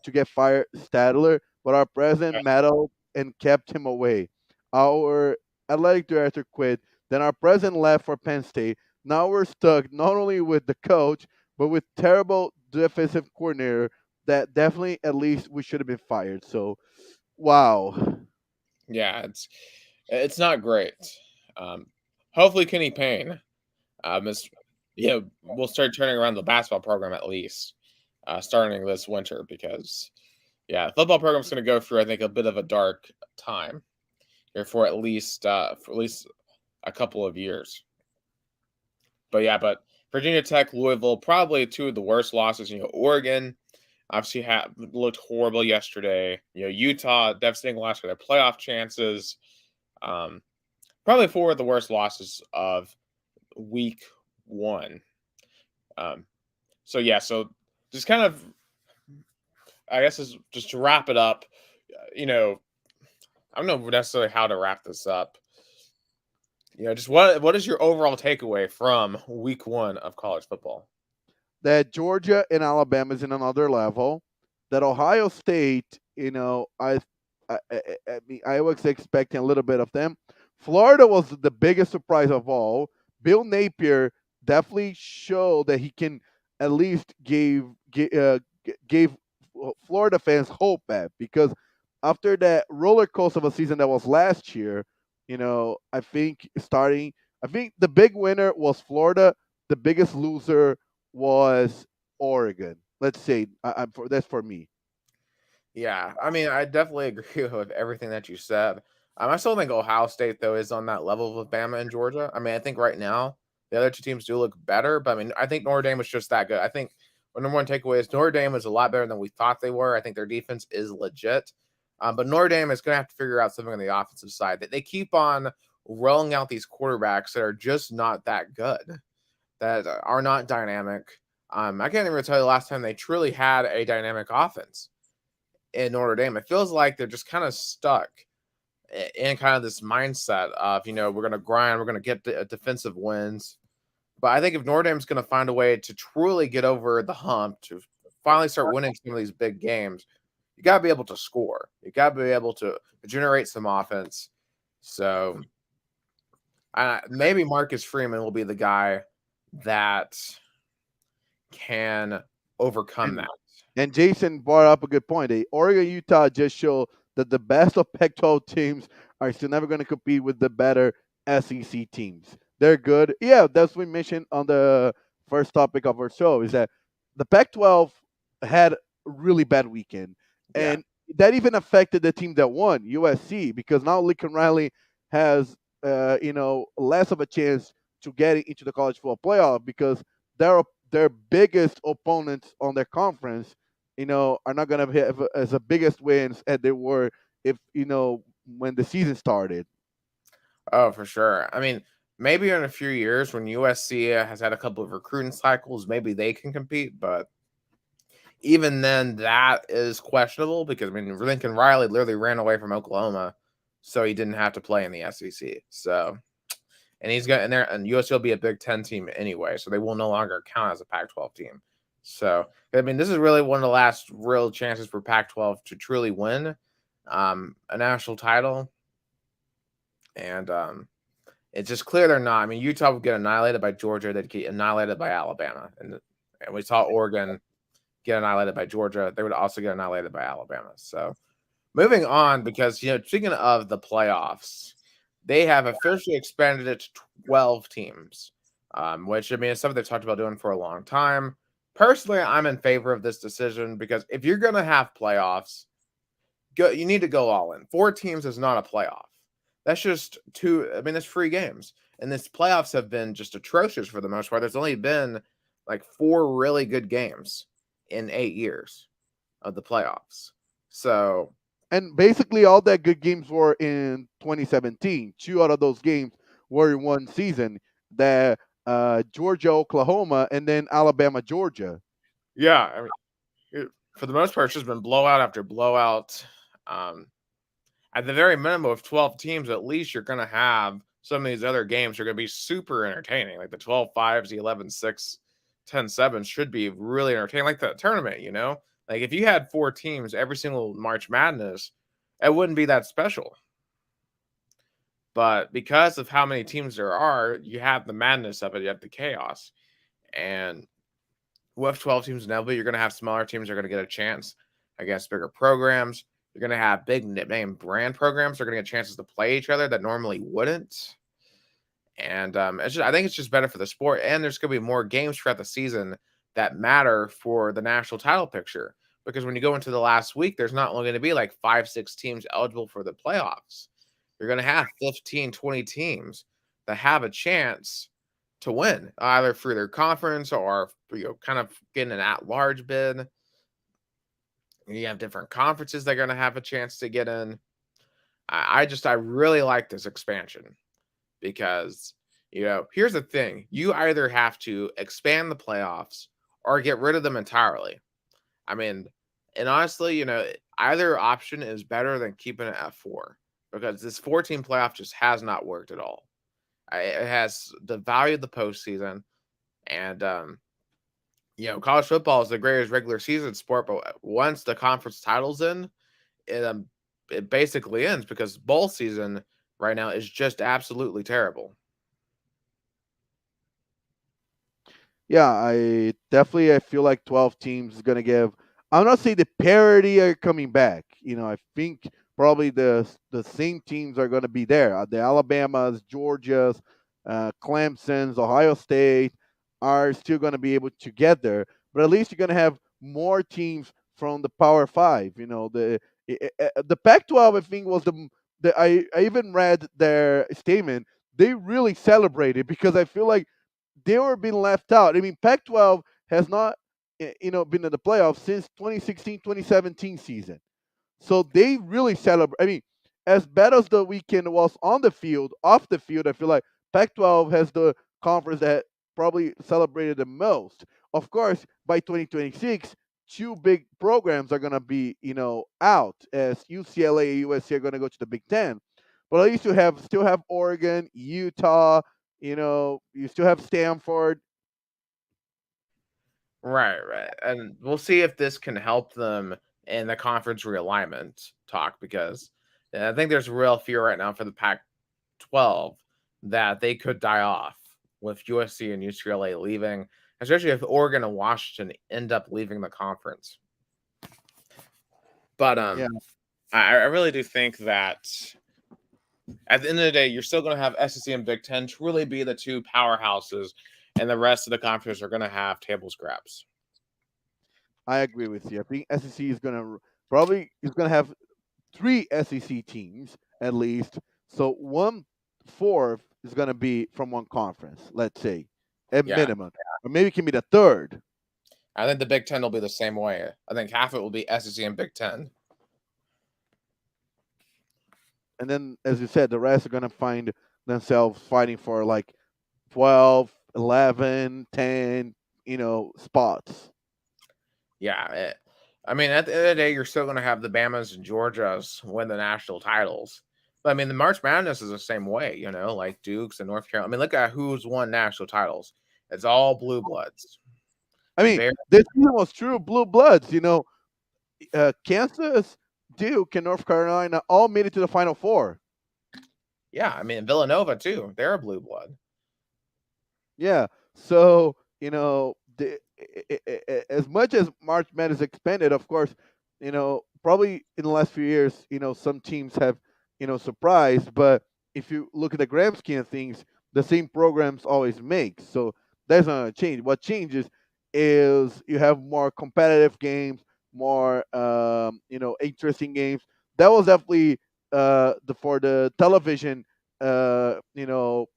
S2: to get fired Stadler, but our president meddled and kept him away. Our athletic director quit. Then our president left for Penn State. Now we're stuck not only with the coach, but with terrible defensive coordinator that definitely at least we should have been fired. So, wow.
S1: Yeah, it's not great. Um, Hopefully Kenny Payne, is we'll start turning around the basketball program at least, starting this winter because yeah, football program's going to go through I think a bit of a dark time here for at least a couple of years. But yeah, but Virginia Tech, Louisville, probably two of the worst losses. Oregon obviously looked horrible yesterday. Utah devastating loss for their playoff chances. Um, Probably four of the worst losses of week one. Um, so yeah, so just kind of, I guess, is just to wrap it up. I don't know necessarily how to wrap this up. Just what is your overall takeaway from week one of college football?
S2: That Georgia and Alabama is in another level. That Ohio State, I mean, I was expecting a little bit of them. Florida was the biggest surprise of all. Bill Napier definitely showed that he can at least gave Florida fans hope at because after that roller coaster of a season that was last year, I think the big winner was Florida. The biggest loser was Oregon. Let's say that's for me.
S1: Yeah, I mean, I definitely agree with everything that you said. I still think Ohio State though is on that level with Bama and Georgia. I mean, I think right now the other two teams do look better, but I mean, I think Notre Dame was just that good. I think the number one takeaway is Notre Dame is a lot better than we thought they were. I think their defense is legit, but Notre Dame is going to have to figure out something on the offensive side. That they keep on rolling out these quarterbacks that are just not that good, that are not dynamic. I can't even tell you the last time they truly had a dynamic offense in Notre Dame. It feels like they're just kind of stuck in kind of this mindset of, we're going to grind, we're going to get defensive wins. But I think if Notre Dame's going to find a way to truly get over the hump, to finally start winning some of these big games, you got to be able to score. You got to be able to generate some offense. So maybe Marcus Freeman will be the guy that can overcome that.
S2: And Jason brought up a good point. Oregon, Utah just show that the best of Pac-12 teams are still never going to compete with the better SEC teams. They're good. Yeah, that's what we mentioned on the first topic of our show is that the Pac-12 had a really bad weekend,
S1: Yeah.
S2: and that even affected the team that won, USC, because now Lincoln Riley has less of a chance to get into the college football playoff because their biggest opponents on their conference, are not going to have as the biggest wins as they were if when the season started.
S1: Oh, for sure. I mean, maybe in a few years when USC has had a couple of recruiting cycles, maybe they can compete. But even then, that is questionable because I mean, Lincoln Riley literally ran away from Oklahoma, so he didn't have to play in the SEC. So, and he's got in there, and USC will be a Big Ten team anyway, so they will no longer count as a Pac-12 team. So, I mean, this is really one of the last real chances for Pac-12 to truly win a national title, and it's just clear they're not. I mean, Utah would get annihilated by Georgia. They'd get annihilated by Alabama. And we saw Oregon get annihilated by Georgia. They would also get annihilated by Alabama. So moving on, because, speaking of the playoffs, they have officially expanded it to 12 teams, which, I mean, is something they've talked about doing for a long time. Personally, I'm in favor of this decision because if you're going to have playoffs, you need to go all in. 4 teams is not a playoff. That's just two. I mean, it's free games, and this playoffs have been just atrocious for the most part. There's only been like 4 really good games in 8 years of the playoffs. So,
S2: And basically, all that good games were in 2017. 2 out of those games were in one season. The Georgia, Oklahoma, and then Alabama, Georgia.
S1: yeah, I mean, for the most part, it's just been blowout after blowout. Um, at the very minimum of 12 teams, at least you're going to have some of these other games are going to be super entertaining. Like the 12-5s, the 11-6, 10-7 should be really entertaining. Like the tournament, Like if you had 4 teams every single March Madness, it wouldn't be that special. But because of how many teams there are, you have the madness of it, you have the chaos. And with 12 teams in LB, you're going to have smaller teams that are going to get a chance against bigger programs. You're going to have big name brand programs that are going to get chances to play each other that normally wouldn't. And I think it's just better for the sport. And there's going to be more games throughout the season that matter for the national title picture. Because when you go into the last week, there's not only going to be like 5-6 teams eligible for the playoffs. You're going to have 15, 20 teams that have a chance to win, either through their conference or kind of getting an at-large bid. You have different conferences that are going to have a chance to get in. I really like this expansion because here's the thing: you either have to expand the playoffs or get rid of them entirely. I mean, and honestly, either option is better than keeping it at 4 because this 14 playoff just has not worked at all. It has devalued the postseason, and college football is the greatest regular season sport. But once the conference title's in, it basically ends because bowl season right now is just absolutely terrible.
S2: Yeah, I feel like 12 teams is gonna give. I'm not saying the parity are coming back. I think probably the same teams are gonna be there. The Alabamas, Georgias, Clemson's, Ohio State are still gonna be able to get there. But at least you're gonna have more teams from the Power Five. The Pac-12 I think was I even read their statement. They really celebrated because I feel like they were being left out. I mean, Pac-12 has not, been in the playoffs since 2016-2017 season. So they really celebrate. I mean, as bad as the weekend was on the field, off the field, I feel like Pac-12 has the conference that probably celebrated the most. Of course, by 2026, 2 big programs are gonna be, out as UCLA and USC are gonna go to the Big Ten. But at least you still have Oregon, Utah. You still have Stanford.
S1: Right. And we'll see if this can help them in the conference realignment talk because I think there's a real fear right now for the Pac 12 that they could die off with USC and UCLA leaving, especially if Oregon and Washington end up leaving the conference. But
S2: Yeah.
S1: I really do think that at the end of the day, you're still going to have SEC and Big Ten to really be the 2 powerhouses, and the rest of the conferences are going to have table scraps.
S2: I agree with you. I think SEC is probably is gonna have three SEC teams at least. So one fourth is gonna be from one conference, let's say, at
S1: Yeah.
S2: minimum, or maybe it can be the third.
S1: I think the Big Ten will be the same way. I think half it will be SEC and Big Ten.
S2: And then, as you said, the rest are gonna find themselves fighting for like 12, 11, 10, spots.
S1: Yeah. I mean, at the end of the day, you're still going to have the Bamas and Georgias win the national titles. But I mean, the March Madness is the same way, like Dukes and North Carolina. I mean, look at who's won national titles. It's all blue bloods.
S2: I mean,
S1: Very,
S2: this season was true blue bloods. Kansas, Duke, and North Carolina all made it to the Final Four.
S1: yeah. I mean, Villanova too. They're a blue blood.
S2: Yeah. So as much as March Madness expanded, of course, probably in the last few years, some teams have, surprised. But if you look at the grand scheme of things, the same programs always make. So that's not gonna change. What changes is you have more competitive games, more interesting games. That was definitely for the television deal.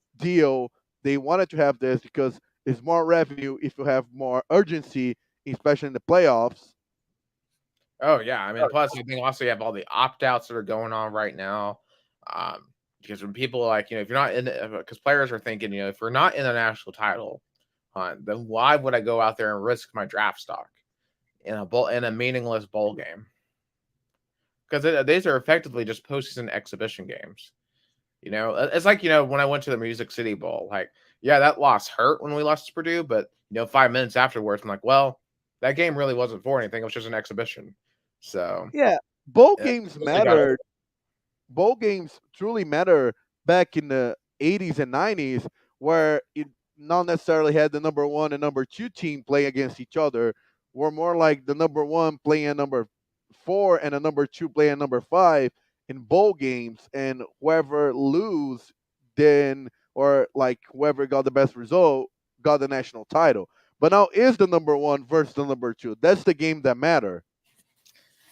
S2: They wanted to have this because it's more revenue if you have more urgency, especially in the playoffs.
S1: Oh yeah. I mean, plus you think also you have all the opt outs that are going on right now. Um, because when people like, if you're not in, because players are thinking, if we're not in a national title hunt, then why would I go out there and risk my draft stock in a meaningless bowl game? Because these are effectively just postseason exhibition games. It's like when I went to the Music City Bowl, like yeah, that loss hurt when we lost to Purdue, but 5 minutes afterwards, I'm like, well, that game really wasn't for anything; it was just an exhibition. So
S2: Yeah, bowl
S1: it
S2: games
S1: really got
S2: mattered. Bowl games truly matter back in the 80s and 90s, where it not necessarily had the number one and number two team playing against each other. Were more like the number one playing a number four and a number two playing number five in bowl games, and whoever lose then or like whoever got the best result got the national title. But now is the number one versus the number two. That's the game that matter.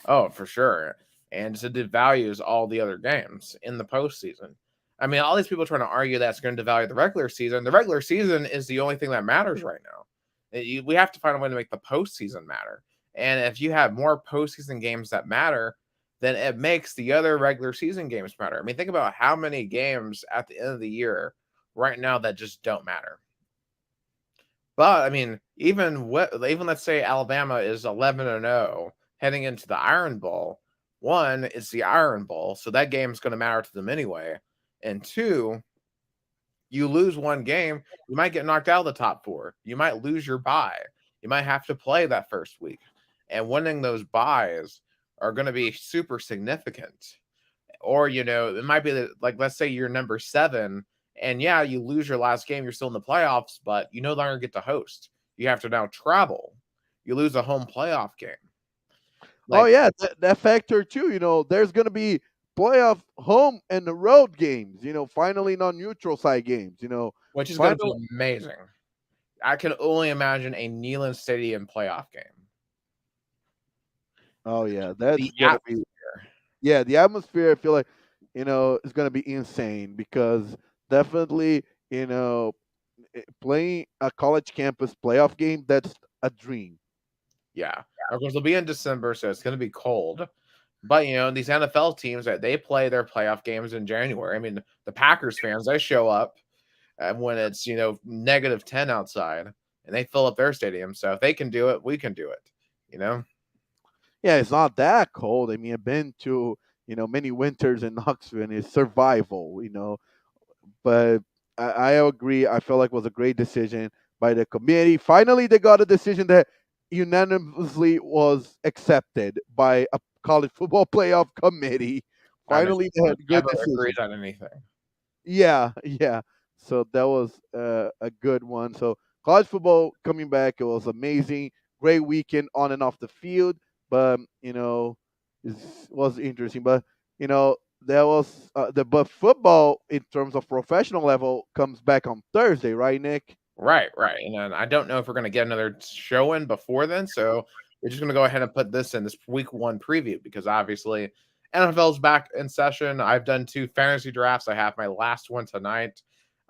S1: Oh, for sure. And it devalues all the other games in the postseason. I mean, all these people trying to argue that's going to devalue the regular season. The regular season is the only thing that matters right now. We have to find a way to make the postseason matter. And if you have more postseason games that matter, then it makes the other regular season games matter. I mean, think about how many games at the end of the year right now that just don't matter. But I mean, even let's say Alabama is 11-0 heading into the Iron Bowl. One, it's the Iron Bowl, so that game's going to matter to them anyway. And two, you lose one game, you might get knocked out of the top four. You might lose your bye. You might have to play that first week. And winning those buys are going to be super significant. Or, it might be like, let's say you're number 7, and yeah, you lose your last game, you're still in the playoffs, but you no longer get to host. You have to now travel. You lose a home playoff game.
S2: Oh
S1: Like,
S2: yeah, that factor too. There's gonna be playoff home and the road games. Finally non-neutral site games.
S1: which is going to
S2: Final.
S1: be amazing. I can only imagine a Neyland Stadium playoff game.
S2: Oh yeah, that's
S1: The
S2: gonna be.
S1: atmosphere.
S2: Yeah, the atmosphere. I feel like is gonna be insane because definitely playing a college campus playoff game, that's a dream.
S1: Yeah. Of course, it'll be in December, so it's going to be cold. But these NFL teams that they play their playoff games in January. I mean, the Packers fans, they show up when it's -10 outside, and they fill up their stadium. So if they can do it, we can do it. You know.
S2: Yeah, it's not that cold. I mean, I've been to many winters in Knoxville, and it's survival. But I agree. I felt like it was a great decision by the committee. Finally, they got a decision that unanimously was accepted by a college football playoff committee.
S1: I mean,
S2: Finally, they had a good
S1: never
S2: decision.
S1: agrees on anything.
S2: Yeah, yeah. So that was a good one. So college football coming back, it was amazing. Great weekend on and off the field, but it was interesting. But there was but football in terms of professional level comes back on Thursday, right, Nick?
S1: Right, right. And then I don't know if we're going to get another show in before then. So we're just going to go ahead and put this in this week one preview because obviously NFL's back in session. I've done 2 fantasy drafts. I have my last one tonight.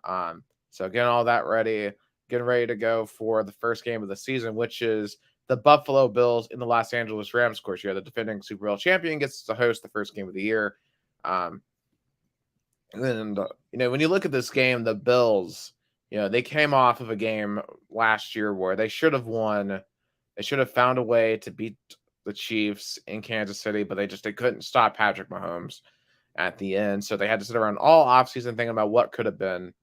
S1: So getting all that ready, getting ready to go for the first game of the season, which is the Buffalo Bills in the Los Angeles Rams. Of course, the defending Super Bowl champion gets to host the first game of the year. Um, and when you look at this game, the Bills, they came off of a game last year where they should have won. They should have found a way to beat the Chiefs in Kansas City, but they couldn't stop Patrick Mahomes at the end. So they had to sit around all offseason thinking about what could have been.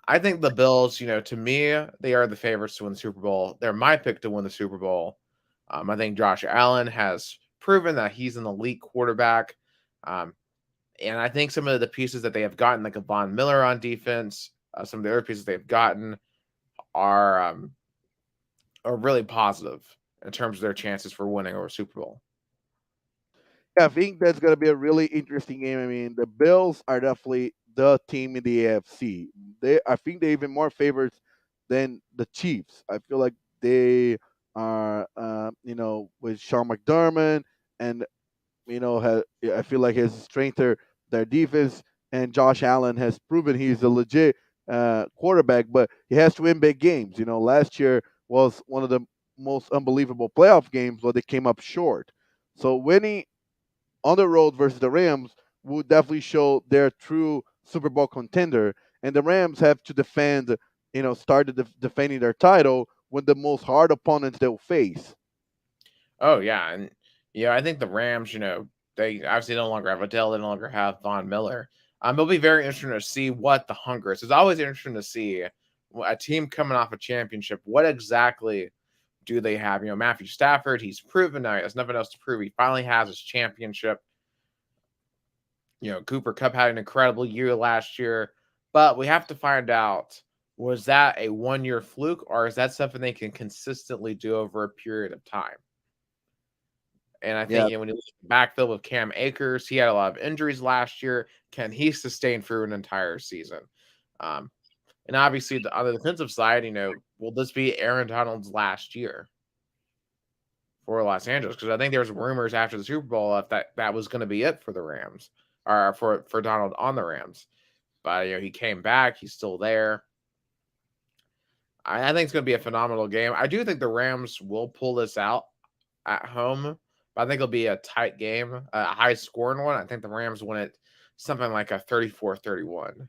S1: I think the Bills, to me, they are the favorites to win the Super Bowl. They're my pick to win the Super Bowl. I think Josh Allen has proven that he's an elite quarterback. And I think some of the pieces that they have gotten, like a Von Miller on defense, some of the other pieces they've gotten are really positive in terms of their chances for winning over a Super Bowl.
S2: Yeah, I think that's gonna be a really interesting game. I mean, the Bills are definitely the team in the AFC. I think they're even more favorites than the Chiefs. I feel like they are, with Sean McDermott, and I feel like his strengthened their defense, and Josh Allen has proven he's a legit quarterback, but he has to win big games. Last year was one of the most unbelievable playoff games, but they came up short. So winning on the road versus the Rams would definitely show their true Super Bowl contender. And the Rams have to defend, start defending their title with the most hard opponents they'll face.
S1: Oh yeah, and I think the Rams, they obviously no longer have Adele, they no longer have Von Miller. It'll be very interesting to see what the hunger is. It's always interesting to see a team coming off a championship. What exactly do they have? Matthew Stafford, he's proven now he has nothing else to prove. He finally has his championship. Cooper Kupp had an incredible year last year, but we have to find out, was that a one-year fluke or is that something they can consistently do over a period of time? And I think
S2: Yeah,
S1: when you look at the backfield with Cam Akers, he had a lot of injuries last year. Can he sustain through an entire season? Um, and obviously, on the defensive side, will this be Aaron Donald's last year for Los Angeles? Because I think there was rumors after the Super Bowl if that was going to be it for the Rams, or for Donald on the Rams. But he came back. He's still there. I think it's going to be a phenomenal game. I do think the Rams will pull this out at home, but I think it'll be a tight game, a high scoring one. I think the Rams win it something like a 34-31.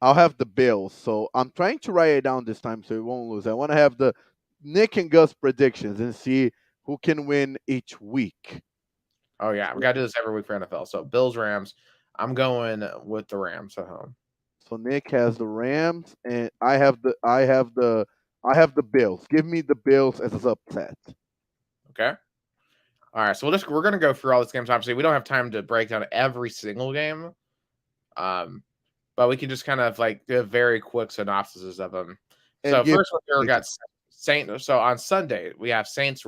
S2: I'll have the Bills. So I'm trying to write it down this time so we won't lose. I want to have the Nick and Gus predictions and see who can win each week.
S1: Oh yeah, we got to do this every week for NFL. So Bills, Rams. I'm going with the Rams at home.
S2: So Nick has the Rams, and I have the Bills. Give me the Bills as an upset.
S1: Okay. All right. So we're gonna go through all these games. Obviously, we don't have time to break down every single game. But we can just kind of like do a very quick synopsis of them.
S2: And
S1: So
S2: give
S1: first one here we got Saints. So on Sunday we have Saints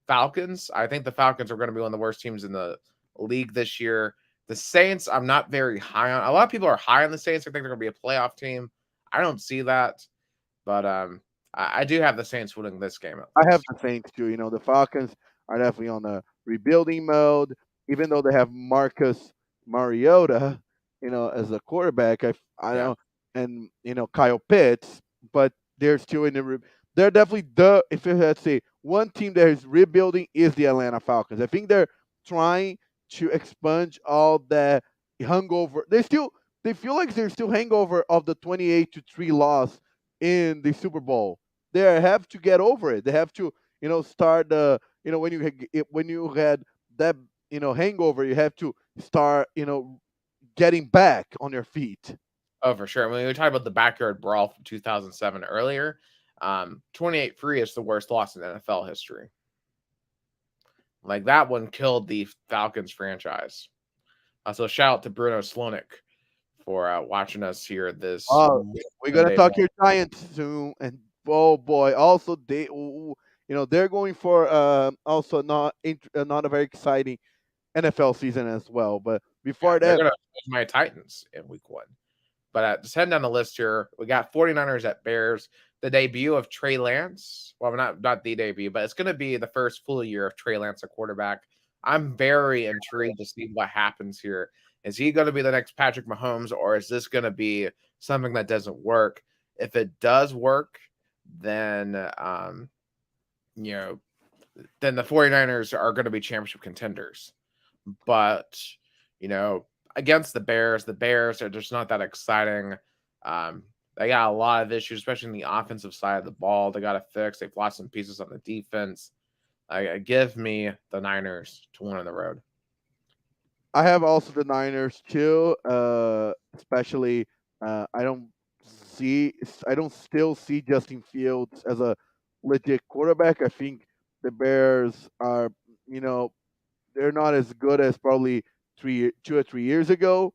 S1: Falcons. I think the Falcons are going to be one of the worst teams in the league this year. The Saints, I'm not very high on. A lot of people are high on the Saints. I think they're going to be a playoff team. I don't see that, but I do have the Saints winning this game.
S2: I have the Saints too. The Falcons are definitely on a rebuilding mode, even though they have Marcus Mariota, as a quarterback. I
S1: Yeah.
S2: don't, and Kyle Pitts, but they're still in the. They're definitely if you had to say one team that is rebuilding is the Atlanta Falcons. I think they're trying to expunge all that hangover. They feel like they're still hangover of the 28-3 loss in the Super Bowl. They have to get over it. They have to, start the, when you had that, hangover, you have to start, getting back on your feet.
S1: Oh, for sure. When we talked about the backyard brawl from 2007 earlier, 28-3 is the worst loss in NFL history. Like that one killed the Falcons franchise. So shout out to Bruno Slonik for watching us here this.
S2: Oh, we're gonna
S1: Monday
S2: talk
S1: morning.
S2: your Giants soon, and oh boy, also they're going for also not a very exciting NFL season as well. But
S1: Yeah,
S2: before
S1: they're
S2: that,
S1: gonna face my Titans in week one. But just heading down the list here, we got 49ers at Bears. The debut of Trey Lance. Well, not the debut, but it's going to be the first full year of Trey Lance, a quarterback. I'm very intrigued to see what happens here. Is he going to be the next Patrick Mahomes, or is this going to be something that doesn't work? If it does work, then you know, then the 49ers are going to be championship contenders. But, you know, against the Bears are just not that exciting. Um, they got a lot of issues, especially in the offensive side of the ball. They got to fix. They've lost some pieces on the defense. Give me the Niners to win on the road.
S2: I have also the Niners too. Especially, I don't I don't still see Justin Fields as a legit quarterback. I think the Bears are, you know, they're not as good as probably 2 or 3 years ago,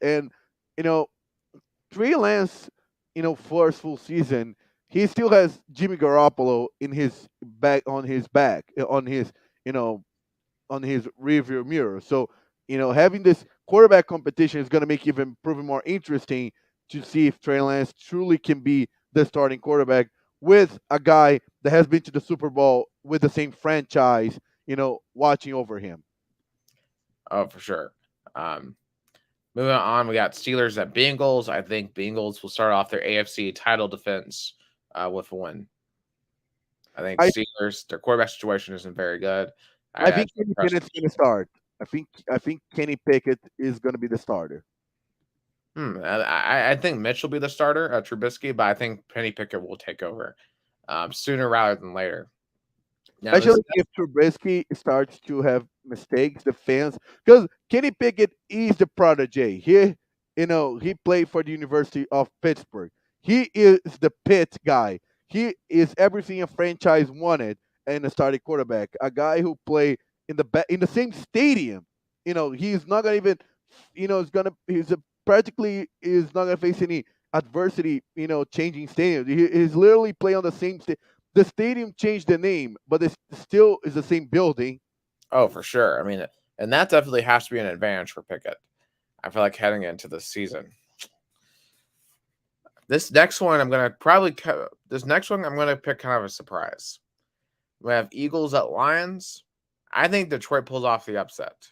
S2: and you know, Trey Lance, first full season, he still has Jimmy Garoppolo in his back on his you know on his rearview mirror. So, having this quarterback competition is going to make even prove it more interesting to see if Trey Lance truly can be the starting quarterback with a guy that has been to the Super Bowl with the same franchise, watching over him.
S1: Oh, for sure. Um, Moving on, we got Steelers at Bengals. I think Bengals will start off their AFC title defense with a win. I think
S2: I
S1: Steelers, their quarterback situation isn't very good.
S2: I
S1: I
S2: think
S1: don't
S2: Kenny
S1: trust
S2: Pickett's going to start. I think Kenny Pickett is going to be the starter.
S1: I think Mitch will be the starter, Trubisky, but I think Penny Pickett will take over sooner rather than later. Now, this
S2: Especially if Trubisky starts to have mistakes, the fans, because Kenny Pickett is the protege. He played for the University of Pittsburgh. He is the Pitt guy. He is everything a franchise wanted in a starting quarterback. A guy who played in the same stadium. He's not gonna even, practically is not gonna face any adversity. Changing stadium. He's literally playing on the same stadium. The stadium changed the name, but it still is the same building.
S1: oh, for sure. I mean, and that definitely has to be an advantage for Pickett. I feel like heading into this season. This next one, this next one, I'm gonna pick kind of a surprise. We have Eagles at Lions. I think Detroit pulls off the upset.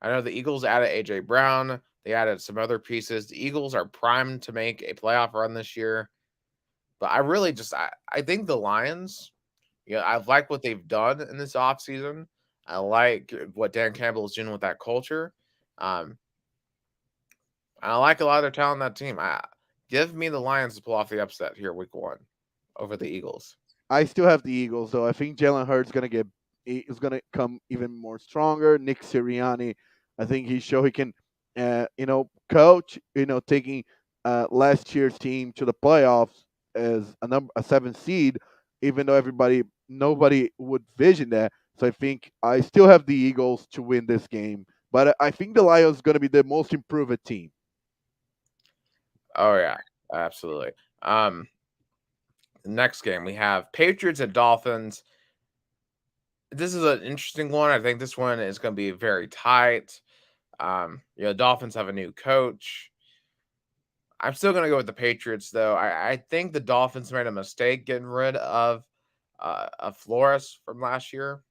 S1: I know the Eagles added AJ Brown. They added some other pieces. The Eagles are primed to make a playoff run this year. But I think the Lions, I like what they've done in this offseason. I like what Dan Campbell is doing with that culture. Um, I like a lot of their talent on that team. Give me the Lions to pull off the upset here week 1 over the Eagles.
S2: I still have the Eagles, though. I think Jalen Hurts is gonna come even more stronger. Nick Sirianni, I think he showed he can, coach. Taking last year's team to the playoffs as a 7 seed, even though nobody would vision that. So I think I still have the Eagles to win this game, but I think the Lions is gonna be the most improved team.
S1: Oh yeah, absolutely. Next game we have Patriots and Dolphins. This is an interesting one. I think this one is going to be very tight. Dolphins have a new coach. I'm still going to go with the Patriots, though. I think the Dolphins made a mistake getting rid of Flores from last year,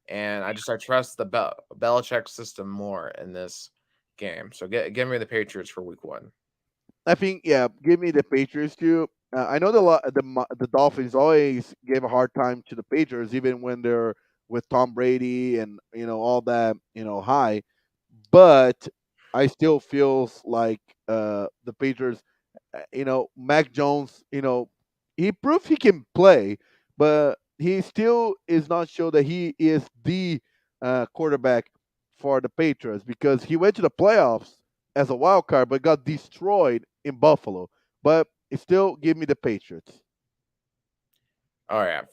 S1: and I trust the Belichick system more in this game. So give me the Patriots for week 1.
S2: I think, yeah, give me the Patriots too. I know the Dolphins always gave a hard time to the Patriots, even when they're with Tom Brady and all that high. But I still feels like the Patriots, Mac Jones, he proved he can play, but he still is not sure that he is the quarterback for the Patriots because he went to the playoffs as a wild card, but got destroyed in Buffalo. But it still give me the Patriots.
S1: Oh yeah.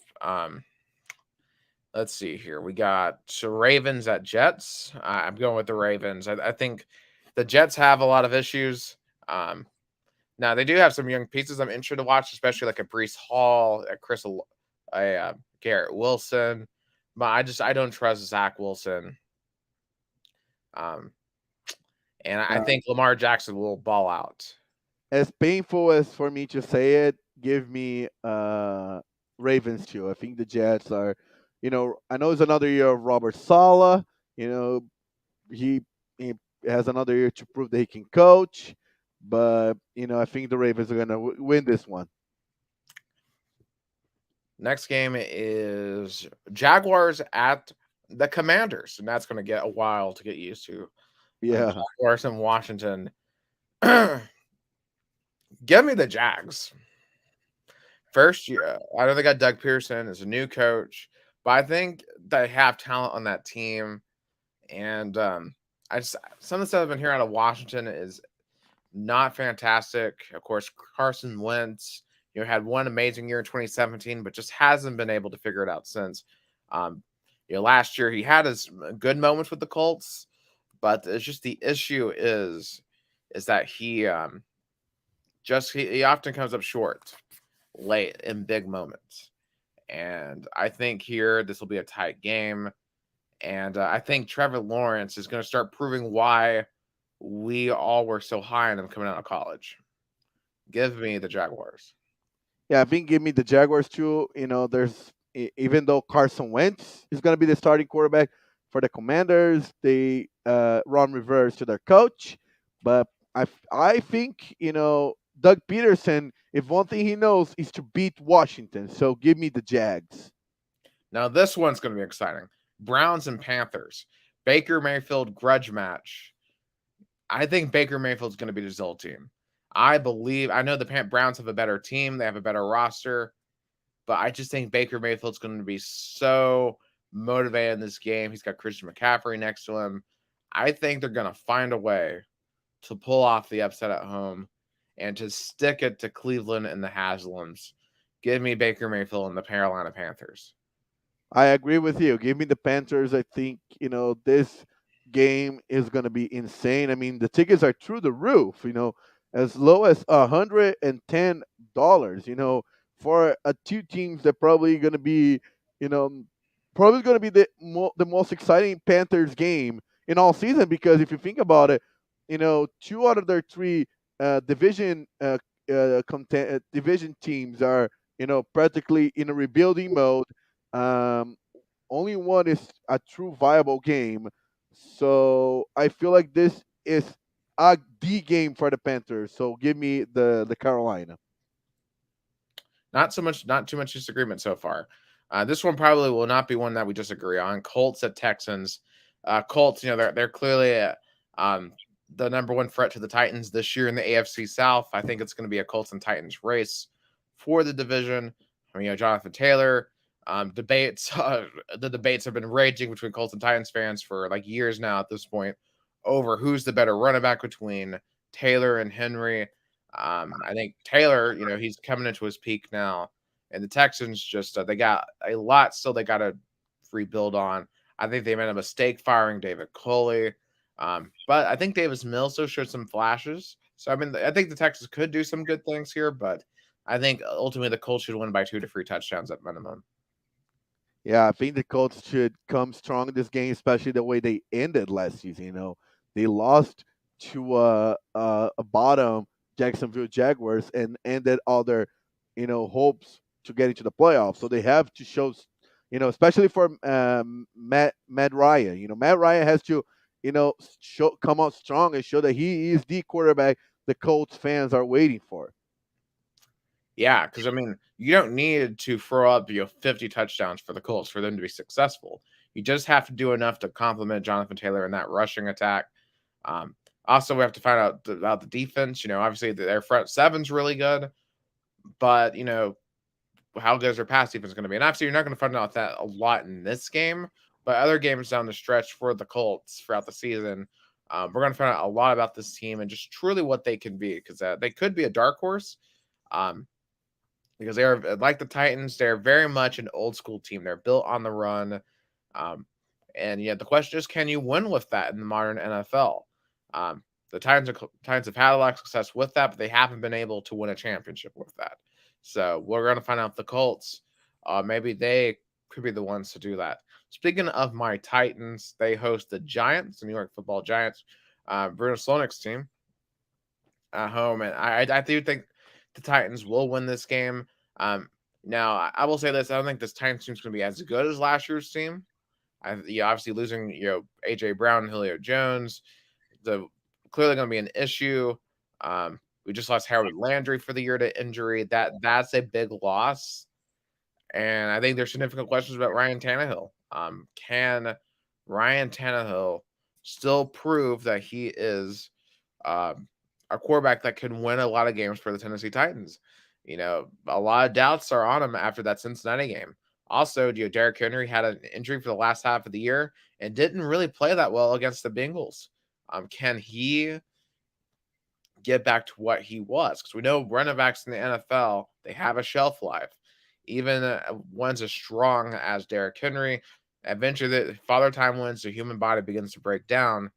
S1: Let's see here. We got Ravens at Jets. I'm going with the Ravens. I think the Jets have a lot of issues. Now they do have some young pieces I'm interested to watch, especially like a Brees Hall, Garrett Wilson. But I don't trust Zach Wilson. Um, and I
S2: Uh,
S1: think Lamar Jackson will ball out.
S2: as painful as for me to say it, give me Ravens too. I think the Jets are, I know it's another year of Robert Sala. You know, he has another year to prove that he can coach, but I think the Ravens are gonna win this one.
S1: Next game is Jaguars at the Commanders, and that's going to get a while to get used to.
S2: Yeah,
S1: Jaguars in Washington. Give me the Jags. First year, I know they got Doug Pearson as a new coach, but I think they have talent on that team. And I just some of the stuff I've been hearing out of Washington is not fantastic. Of course, Carson Wentz, had one amazing year in 2017, but just hasn't been able to figure it out since. Um, last year he had his good moments with the Colts, but it's just the issue is that he often comes up short late in big moments. And I think here this will be a tight game. And I think Trevor Lawrence is going to start proving why we all were so high on him coming out of college. Give me the Jaguars.
S2: yeah. I think give me the Jaguars too. There's even though Carson Wentz is gonna be the starting quarterback for the Commanders, they run reverse to their coach, but I think Doug Peterson. If one thing he knows is to beat Washington, so give me the Jags.
S1: Now, this one's going to be exciting. Browns and Panthers. Baker Mayfield grudge match. I think Baker Mayfield's going to be the Zill team. I know the Browns have a better team. They have a better roster. But I just think Baker Mayfield's going to be so motivated in this game. He's got Christian McCaffrey next to him. I think they're going to find a way to pull off the upset at home and to stick it to Cleveland and the Haslams. Give me Baker Mayfield and the Carolina Panthers.
S2: I agree with you. Give me the Panthers. I think, this game is going to be insane. I mean, the tickets are through the roof, as low as $110, for two teams that probably going to be, you know, probably going to be the most exciting Panthers game in all season because if you think about it, two out of their three division division teams are, practically in a rebuilding mode. um, Only one is a true viable game. So I feel like this is a D game for the Panthers. So give me the Carolina.
S1: Not too much disagreement so far. This one probably will not be one that we disagree on. Colts at Texans. Colts, they're clearly um, the number one threat to the Titans this year in the AFC South. I think it's going to be a Colts and Titans race for the division. I mean, Jonathan Taylor. Debates. The debates have been raging between Colts and Titans fans for like years now at this point over who's the better running back between Taylor and Henry. I think Taylor, he's coming into his peak now, and the Texans just they got a lot still they got to rebuild on. I think they made a mistake firing David Culley, but I think Davis Mills still showed some flashes. So I mean, I think the Texans could do some good things here, but I think ultimately the Colts should win by 2 to 3 touchdowns at minimum.
S2: Yeah, I think the Colts should come strong in this game, especially the way they ended last season. They lost to a bottom Jacksonville Jaguars and ended all their, hopes to get into the playoffs. So they have to show, especially for Matt Ryan. Matt Ryan has to, come out strong and show that he is the quarterback the Colts fans are waiting for.
S1: Yeah, because I mean, you don't need to throw up 50 touchdowns for the Colts for them to be successful. You just have to do enough to complement Jonathan Taylor in that rushing attack. Also, we have to find out about the defense. Obviously their front seven's really good, but how good is their pass defense going to be? And obviously, you're not going to find out that a lot in this game, but other games down the stretch for the Colts throughout the season, we're going to find out a lot about this team and just truly what they can be because they could be a dark horse. Um, because they are like the Titans, they're very much an old school team. They're built on the run. Um, and yeah, the question is, can you win with that in the modern NFL? The Titans have had a lot of success with that, but they haven't been able to win a championship with that. So we're going to find out the Colts. Maybe they could be the ones to do that. Speaking of my Titans, they host the Giants, the New York Football Giants. Bruno Slonik's team at home, and I do think the Titans will win this game. Now I will say this: I don't think this Titans team is going to be as good as last year's team. Obviously losing AJ Brown, Julio Jones, the clearly going to be an issue. We just lost Harold Landry for the year to injury. That's a big loss, and I think there's significant questions about Ryan Tannehill. Can Ryan Tannehill still prove that he is um, a quarterback that can win a lot of games for the Tennessee Titans? A lot of doubts are on him after that Cincinnati game. Also, Derrick Henry had an injury for the last half of the year and didn't really play that well against the Bengals. Can he get back to what he was? Because we know running backs in the NFL, they have a shelf life. Even ones as strong as Derrick Henry, eventually the father time wins, the human body begins to break down.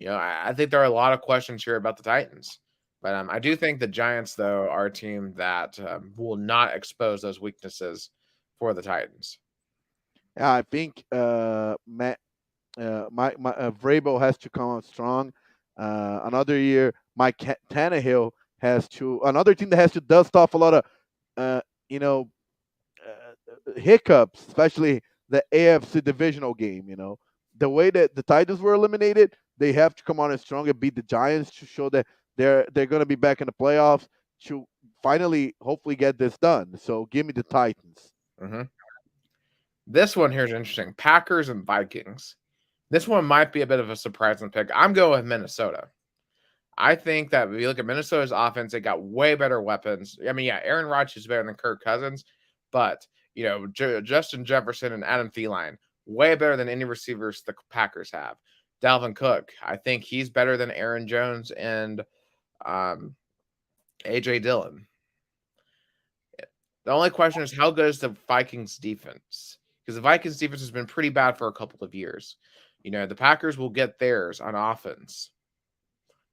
S1: I think there are a lot of questions here about the Titans. But I do think the Giants, though, are a team that will not expose those weaknesses for the Titans.
S2: Yeah, I think Matt, my Vrabel has to come out strong. Another year, Tannehill has to another team that has to dust off a lot of uh, you know hiccups, especially the AFC divisional game. The way that the Titans were eliminated, they have to come on as strong and beat the Giants to show that they're going to be back in the playoffs to finally, hopefully, get this done. So give me the Titans.
S1: Hmm. This one here is interesting. Packers and Vikings. This one might be a bit of a surprising pick. I'm going with Minnesota. I think that if you look at Minnesota's offense, they got way better weapons. I mean, yeah, Aaron Rodgers is better than Kirk Cousins, but Justin Jefferson and Adam Thielen way better than any receivers the Packers have. Dalvin Cook, I think he's better than Aaron Jones and um, AJ Dillon. The only question is how good is the Vikings defense? Because the Vikings defense has been pretty bad for a couple of years. The Packers will get theirs on offense.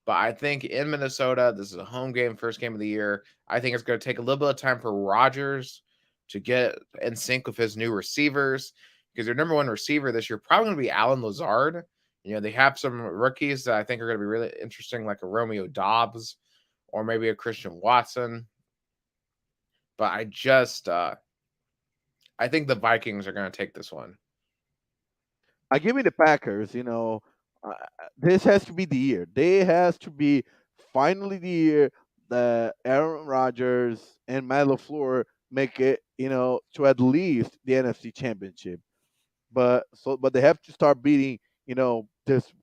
S1: But I think in Minnesota, this is a home game, first game of the year. I think it's going to take a little bit of time for Rodgers to get in sync with his new receivers because their number one receiver this year probably going to be Alan Lazard. They have some rookies that I think are going to be really interesting, like a Romeo Dobbs or maybe a Christian Watson. But I think the Vikings are going to take this one.
S2: I give me the Packers. This has to be the year. They has to be finally the year that Aaron Rodgers and Matt LaFleur make it. To at least the NFC Championship. But they have to start beating. This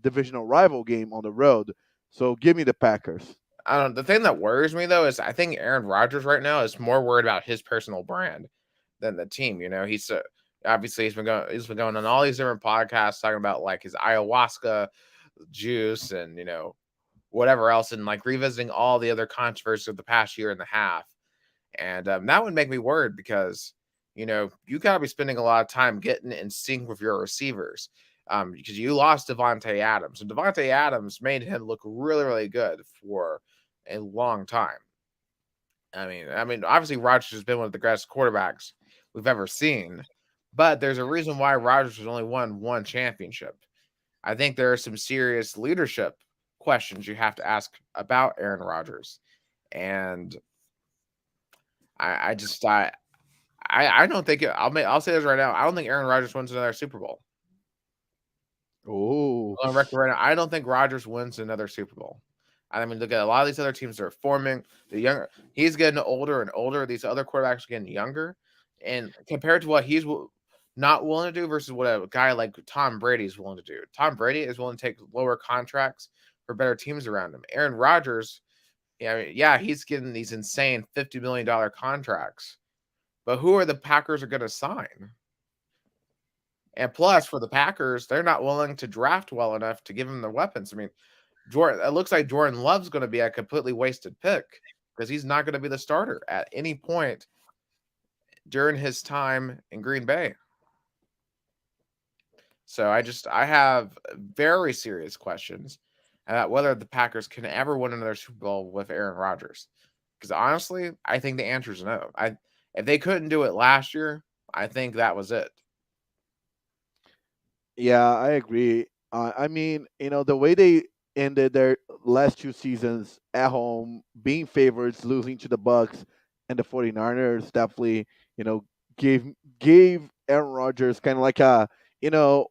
S2: divisional rival game on the road. So give me the Packers.
S1: I don't. The thing that worries me though is I think Aaron Rodgers right now is more worried about his personal brand than the team. He's obviously he's been going on all these different podcasts talking about like his ayahuasca juice and whatever else and like revisiting all the other controversies of the past year and a half. And that would make me worried because you gotta be spending a lot of time getting in sync with your receivers. Because you lost Devontae Adams, and Devontae Adams made him look really, really good for a long time. I mean, obviously Rodgers has been one of the greatest quarterbacks we've ever seen, but there's a reason why Rodgers has only won one championship. I think there are some serious leadership questions you have to ask about Aaron Rodgers, and I just I don't think I'll say this right now. I don't think Aaron Rodgers wins another Super Bowl.
S2: Oh,
S1: On record right now, I don't think Rodgers wins another Super Bowl. I mean, look at a lot of these other teams that are forming. He's getting older and older. These other quarterbacks are getting younger, and compared to what he's not willing to do versus what a guy like Tom Brady is willing to do. Tom Brady is willing to take lower contracts for better teams around him. Aaron Rodgers, he's getting these insane $50 million contracts, but who are the Packers are going to sign? And plus, for the Packers, they're not willing to draft well enough to give him the weapons. I mean, Jordan. It looks like Jordan Love's going to be a completely wasted pick because he's not going to be the starter at any point during his time in Green Bay. So I have very serious questions about whether the Packers can ever win another Super Bowl with Aaron Rodgers. Because honestly, I think the answer is no. If they couldn't do it last year, I think that was it.
S2: yeah, I agree. I mean, the way they ended their last two seasons at home, being favorites, losing to the Bucks and the 49ers, definitely, you know, gave gave Aaron Rodgers kind of like a, you know,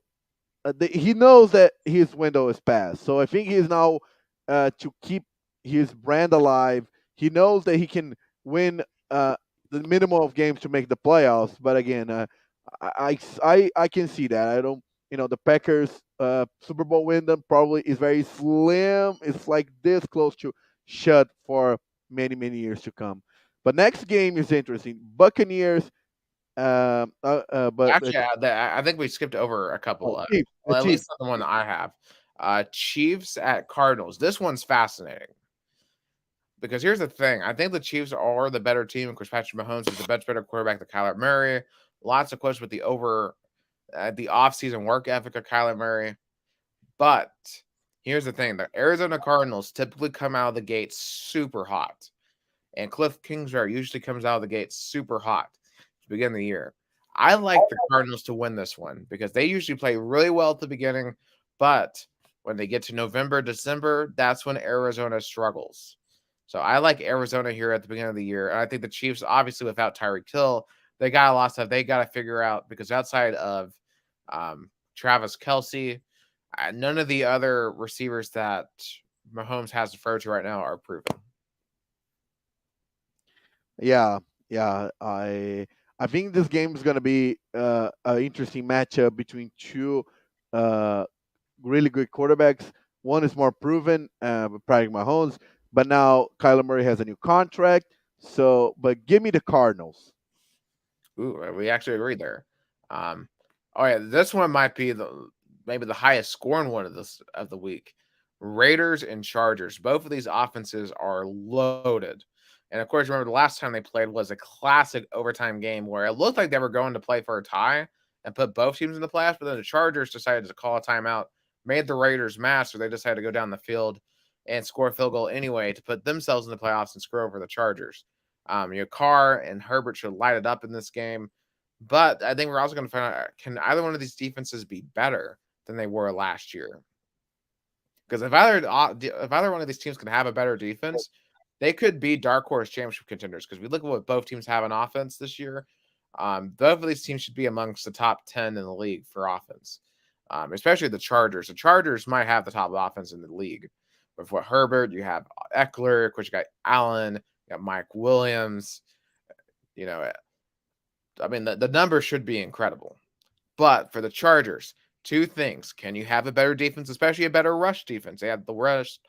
S2: he knows that his window is past. So I think he's now to keep his brand alive. He knows that he can win the minimum of games to make the playoffs. But again, I can see that. I don't. The Packers Super Bowl win them probably is very slim. It's like this close to shut for many years to come. But next game is interesting. Buccaneers. But
S1: Actually, I think we skipped over a couple.
S2: Chiefs, the
S1: Well, at
S2: Chiefs.
S1: least the one that I have. Chiefs at Cardinals. This one's fascinating because here's the thing. I think the Chiefs are the better team. Of course, Patrick Mahomes is the much better quarterback than Kyler Murray. Lots of questions with the offseason work ethic of Kyler Murray. But here's the thing: the Arizona Cardinals typically come out of the gate super hot, and Cliff Kingsbury usually comes out of the gate super hot to begin the year. I like the Cardinals to win this one because they usually play really well at the beginning, but when they get to November, December, that's when Arizona struggles. So I like Arizona here at the beginning of the year. And I think the Chiefs, obviously, without Tyreek Hill, they got a lot of stuff they got to figure out because outside of Travis Kelsey, none of the other receivers that Mahomes has to throw to right now are proven.
S2: Yeah, yeah. I think this game is gonna be an interesting matchup between two uh, really good quarterbacks. One is more proven, Patrick Mahomes, but now Kyler Murray has a new contract. So, but give me the Cardinals.
S1: Ooh, we actually agree there. Um, oh yeah, this one might be maybe the highest scoring one of the week. Raiders and Chargers. Both of these offenses are loaded. And of course, remember the last time they played was a classic overtime game where it looked like they were going to play for a tie and put both teams in the playoffs, but then the Chargers decided to call a timeout, made the Raiders mad, so they decided to go down the field and score a field goal anyway to put themselves in the playoffs and screw over the Chargers. Carr and Herbert should light it up in this game. But I think we're also going to find out, can either one of these defenses be better than they were last year? Because if either one of these teams can have a better defense, they could be dark horse championship contenders. Because we look at what both teams have in offense this year. Both of these teams should be amongst the top 10 in the league for offense, especially the Chargers. The Chargers might have the top offense in the league. With what Herbert, you have Eckler, of course, you got Allen, you got Mike Williams. You know, I mean, the numbers should be incredible. But for the Chargers, two things. Can you have a better defense, especially a better rush defense? They had the worst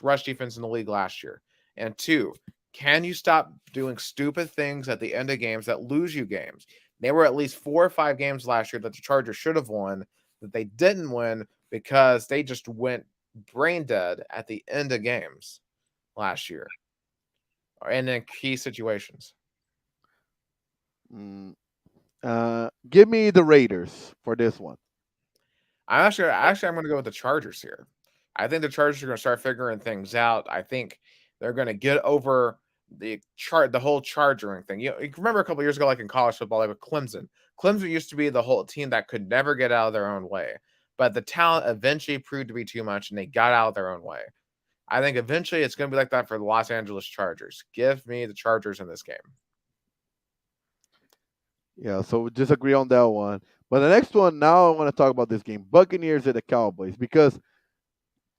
S1: rush defense in the league last year. And two, can you stop doing stupid things at the end of games that lose you games? There were at least 4 or 5 games last year that the Chargers should have won that they didn't win because they just went brain dead at the end of games last year and in key situations.
S2: Mm, give me the Raiders for this one.
S1: I'm going to go with the Chargers here. I think the Chargers are going to start figuring things out. I think they're going to get over the whole charging thing. You remember a couple years ago, like in college football, like with Clemson. Clemson used to be the whole team that could never get out of their own way, but the talent eventually proved to be too much, and they got out of their own way. I think eventually it's going to be like that for the Los Angeles Chargers. Give me the Chargers in this game.
S2: Yeah, so we disagree on that one. But the next one, now I want to talk about this game: Buccaneers and the Cowboys, because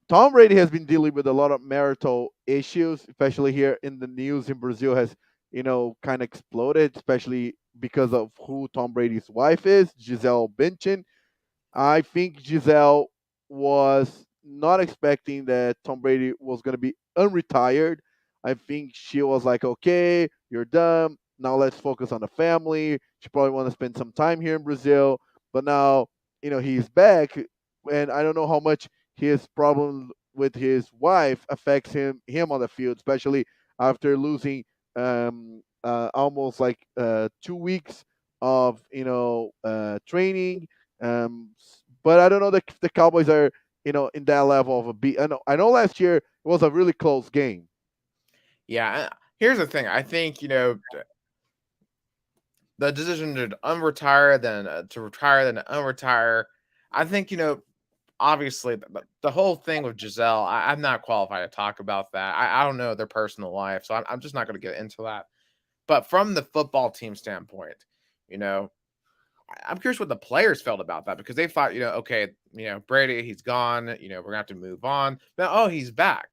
S2: Tom Brady has been dealing with a lot of marital issues, especially here in the news in Brazil has, kind of exploded, especially because of who Tom Brady's wife is, Gisele Bündchen. I think Giselle was not expecting that Tom Brady was going to be unretired. I think she was like, okay, you're done. Now let's focus on the family. She probably want to spend some time here in Brazil. But now, he's back. And I don't know how much his problem with his wife affects him on the field, especially after losing almost like 2 weeks of training. But I don't know that the Cowboys are in that level of a beat. I know last year it was a really close game.
S1: Yeah, here's the thing. I think the decision to unretire, then to retire, then to unretire. I think obviously the whole thing with Giselle, I'm not qualified to talk about that. I don't know their personal life, so I'm just not going to get into that. But from the football team standpoint, you know, I'm curious what the players felt about that because they thought, okay, Brady, he's gone. We're gonna have to move on. Now, oh, he's back.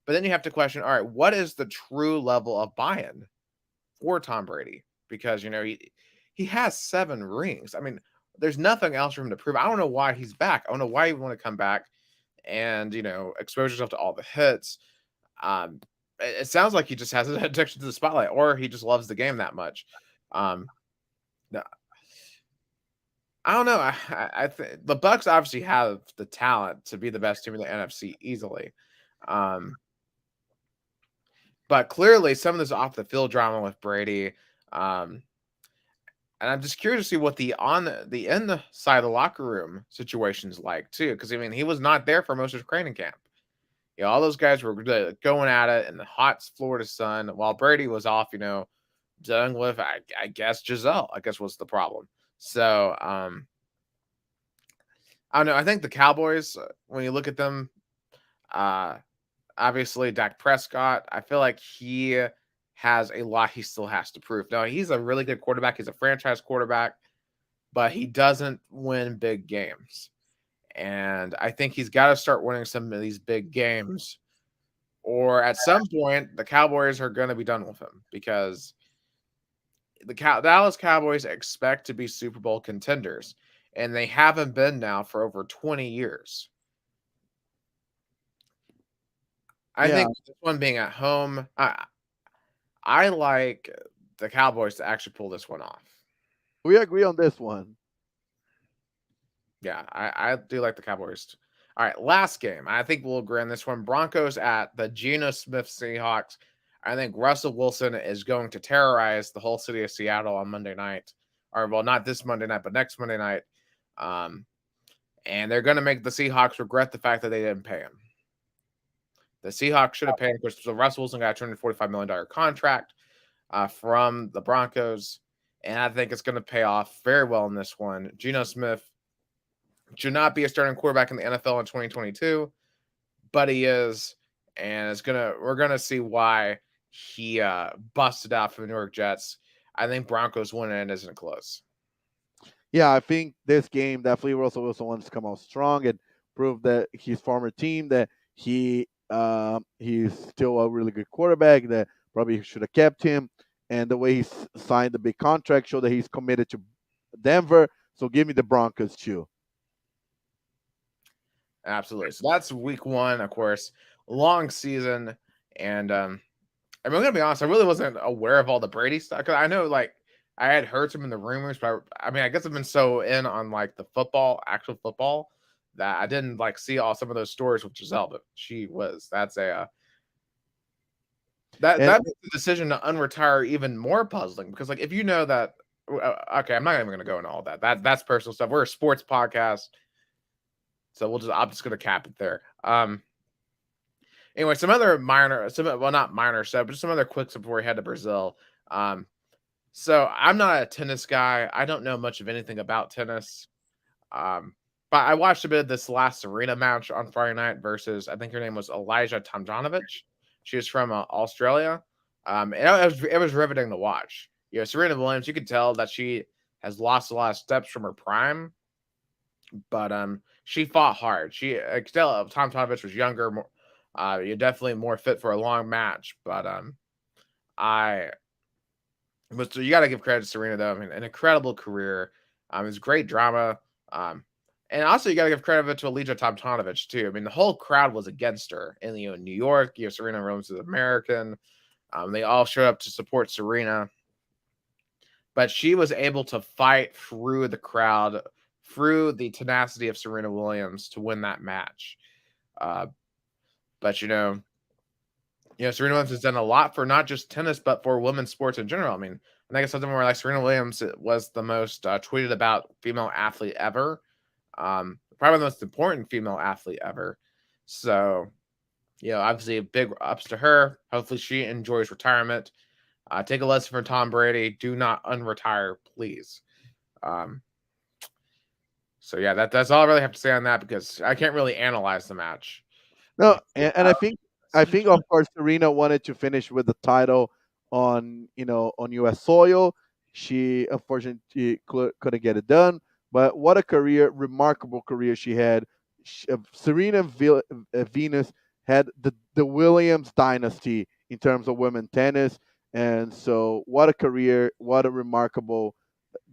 S1: But then you have to question, all right, what is the true level of buy-in for Tom Brady? Because he has 7 rings. I mean, there's nothing else for him to prove. I don't know why he's back. I don't know why he would want to come back and expose yourself to all the hits. Um, it sounds like he just has an addiction to the spotlight, or he just loves the game that much. Um, I don't know. I think the Bucks obviously have the talent to be the best team in the NFC easily, um, but clearly some of this off the field drama with Brady, um, and I'm just curious to see what the on the inside of the locker room situation is like too. Because I mean, he was not there for most of training camp. All those guys were going at it in the hot Florida sun, while Brady was off. Dealing with I guess Giselle. I guess was the problem. So. I don't know. I think the Cowboys, when you look at them, uh, obviously Dak Prescott, I feel like he has a lot he still has to prove. Now, he's a really good quarterback. He's a franchise quarterback, but he doesn't win big games. And I think he's got to start winning some of these big games, or at some point, the Cowboys are going to be done with him because the Dallas Cowboys expect to be Super Bowl contenders, and they haven't been now for over 20 years. I
S2: Yeah,
S1: think this one being at home, I like the Cowboys to actually pull this one off.
S2: we agree on this one.
S1: Yeah, I do like the Cowboys. All right, last game. I think we'll agree on this one. Broncos at the Geno Smith Seahawks. I think Russell Wilson is going to terrorize the whole city of Seattle on Monday night. Or, well, not this Monday night, but next Monday night. And they're going to make the Seahawks regret the fact that they didn't pay him. The Seahawks should have paid him because so Russell Wilson got a $245 million contract from the Broncos. And I think it's going to pay off very well in this one. Geno Smith should not be a starting quarterback in the NFL in 2022, but he is, and we're gonna see why he busted out for the New York Jets. I think Broncos win and isn't close.
S2: Yeah, I think this game definitely Russell Wilson wants to come out strong and prove that his former team that he's still a really good quarterback that probably should have kept him, and the way he signed the big contract show that he's committed to Denver. So give me the Broncos too.
S1: Absolutely. So that's week 1, of course, long season, and I mean, I'm gonna be honest, I really wasn't aware of all the Brady stuff because I know like I had heard some in the rumors, but I mean, I guess I've been so in on like the actual football, that I didn't like see all some of those stories with Giselle. But she was that's a
S2: And
S1: that makes the decision to unretire even more puzzling because like if you know that, okay, I'm not even gonna go into all that. That's personal stuff. We're a sports podcast, so I'm just gonna cap it there. Anyway, some other not minor stuff, but just some other quicks before we head to Brazil. So I'm not a tennis guy. I don't know much of anything about tennis. But I watched a bit of this last Serena match on Friday night versus, I think her name was Elijah Tomjanovic. She was from Australia. And it was riveting to watch. Serena Williams, you could tell that she has lost a lot of steps from her prime, but she fought hard. She still Tomjanovic was younger, more, you're definitely more fit for a long match, but you got to give credit to Serena though. I mean, an incredible career. It's great drama. And also you got to give credit to Elijah Tomjanovic too. I mean, the whole crowd was against her in New York. Serena Williams is American. They all showed up to support Serena, but she was able to fight through the crowd, through the tenacity of Serena Williams to win that match. But Serena Williams has done a lot for not just tennis, but for women's sports in general. I mean, I think it's something where like Serena Williams was the most tweeted about female athlete ever. Probably the most important female athlete ever. So, obviously big ups to her. Hopefully she enjoys retirement. Take a lesson from Tom Brady. Do not unretire, please. So yeah, that's all I really have to say on that because I can't really analyze the match.
S2: No,
S1: Because,
S2: and I think of course Serena wanted to finish with the title on on U.S. soil. She unfortunately couldn't get it done, but what a career, remarkable career she had. Serena Venus had the Williams dynasty in terms of women tennis, and so what a career, what a remarkable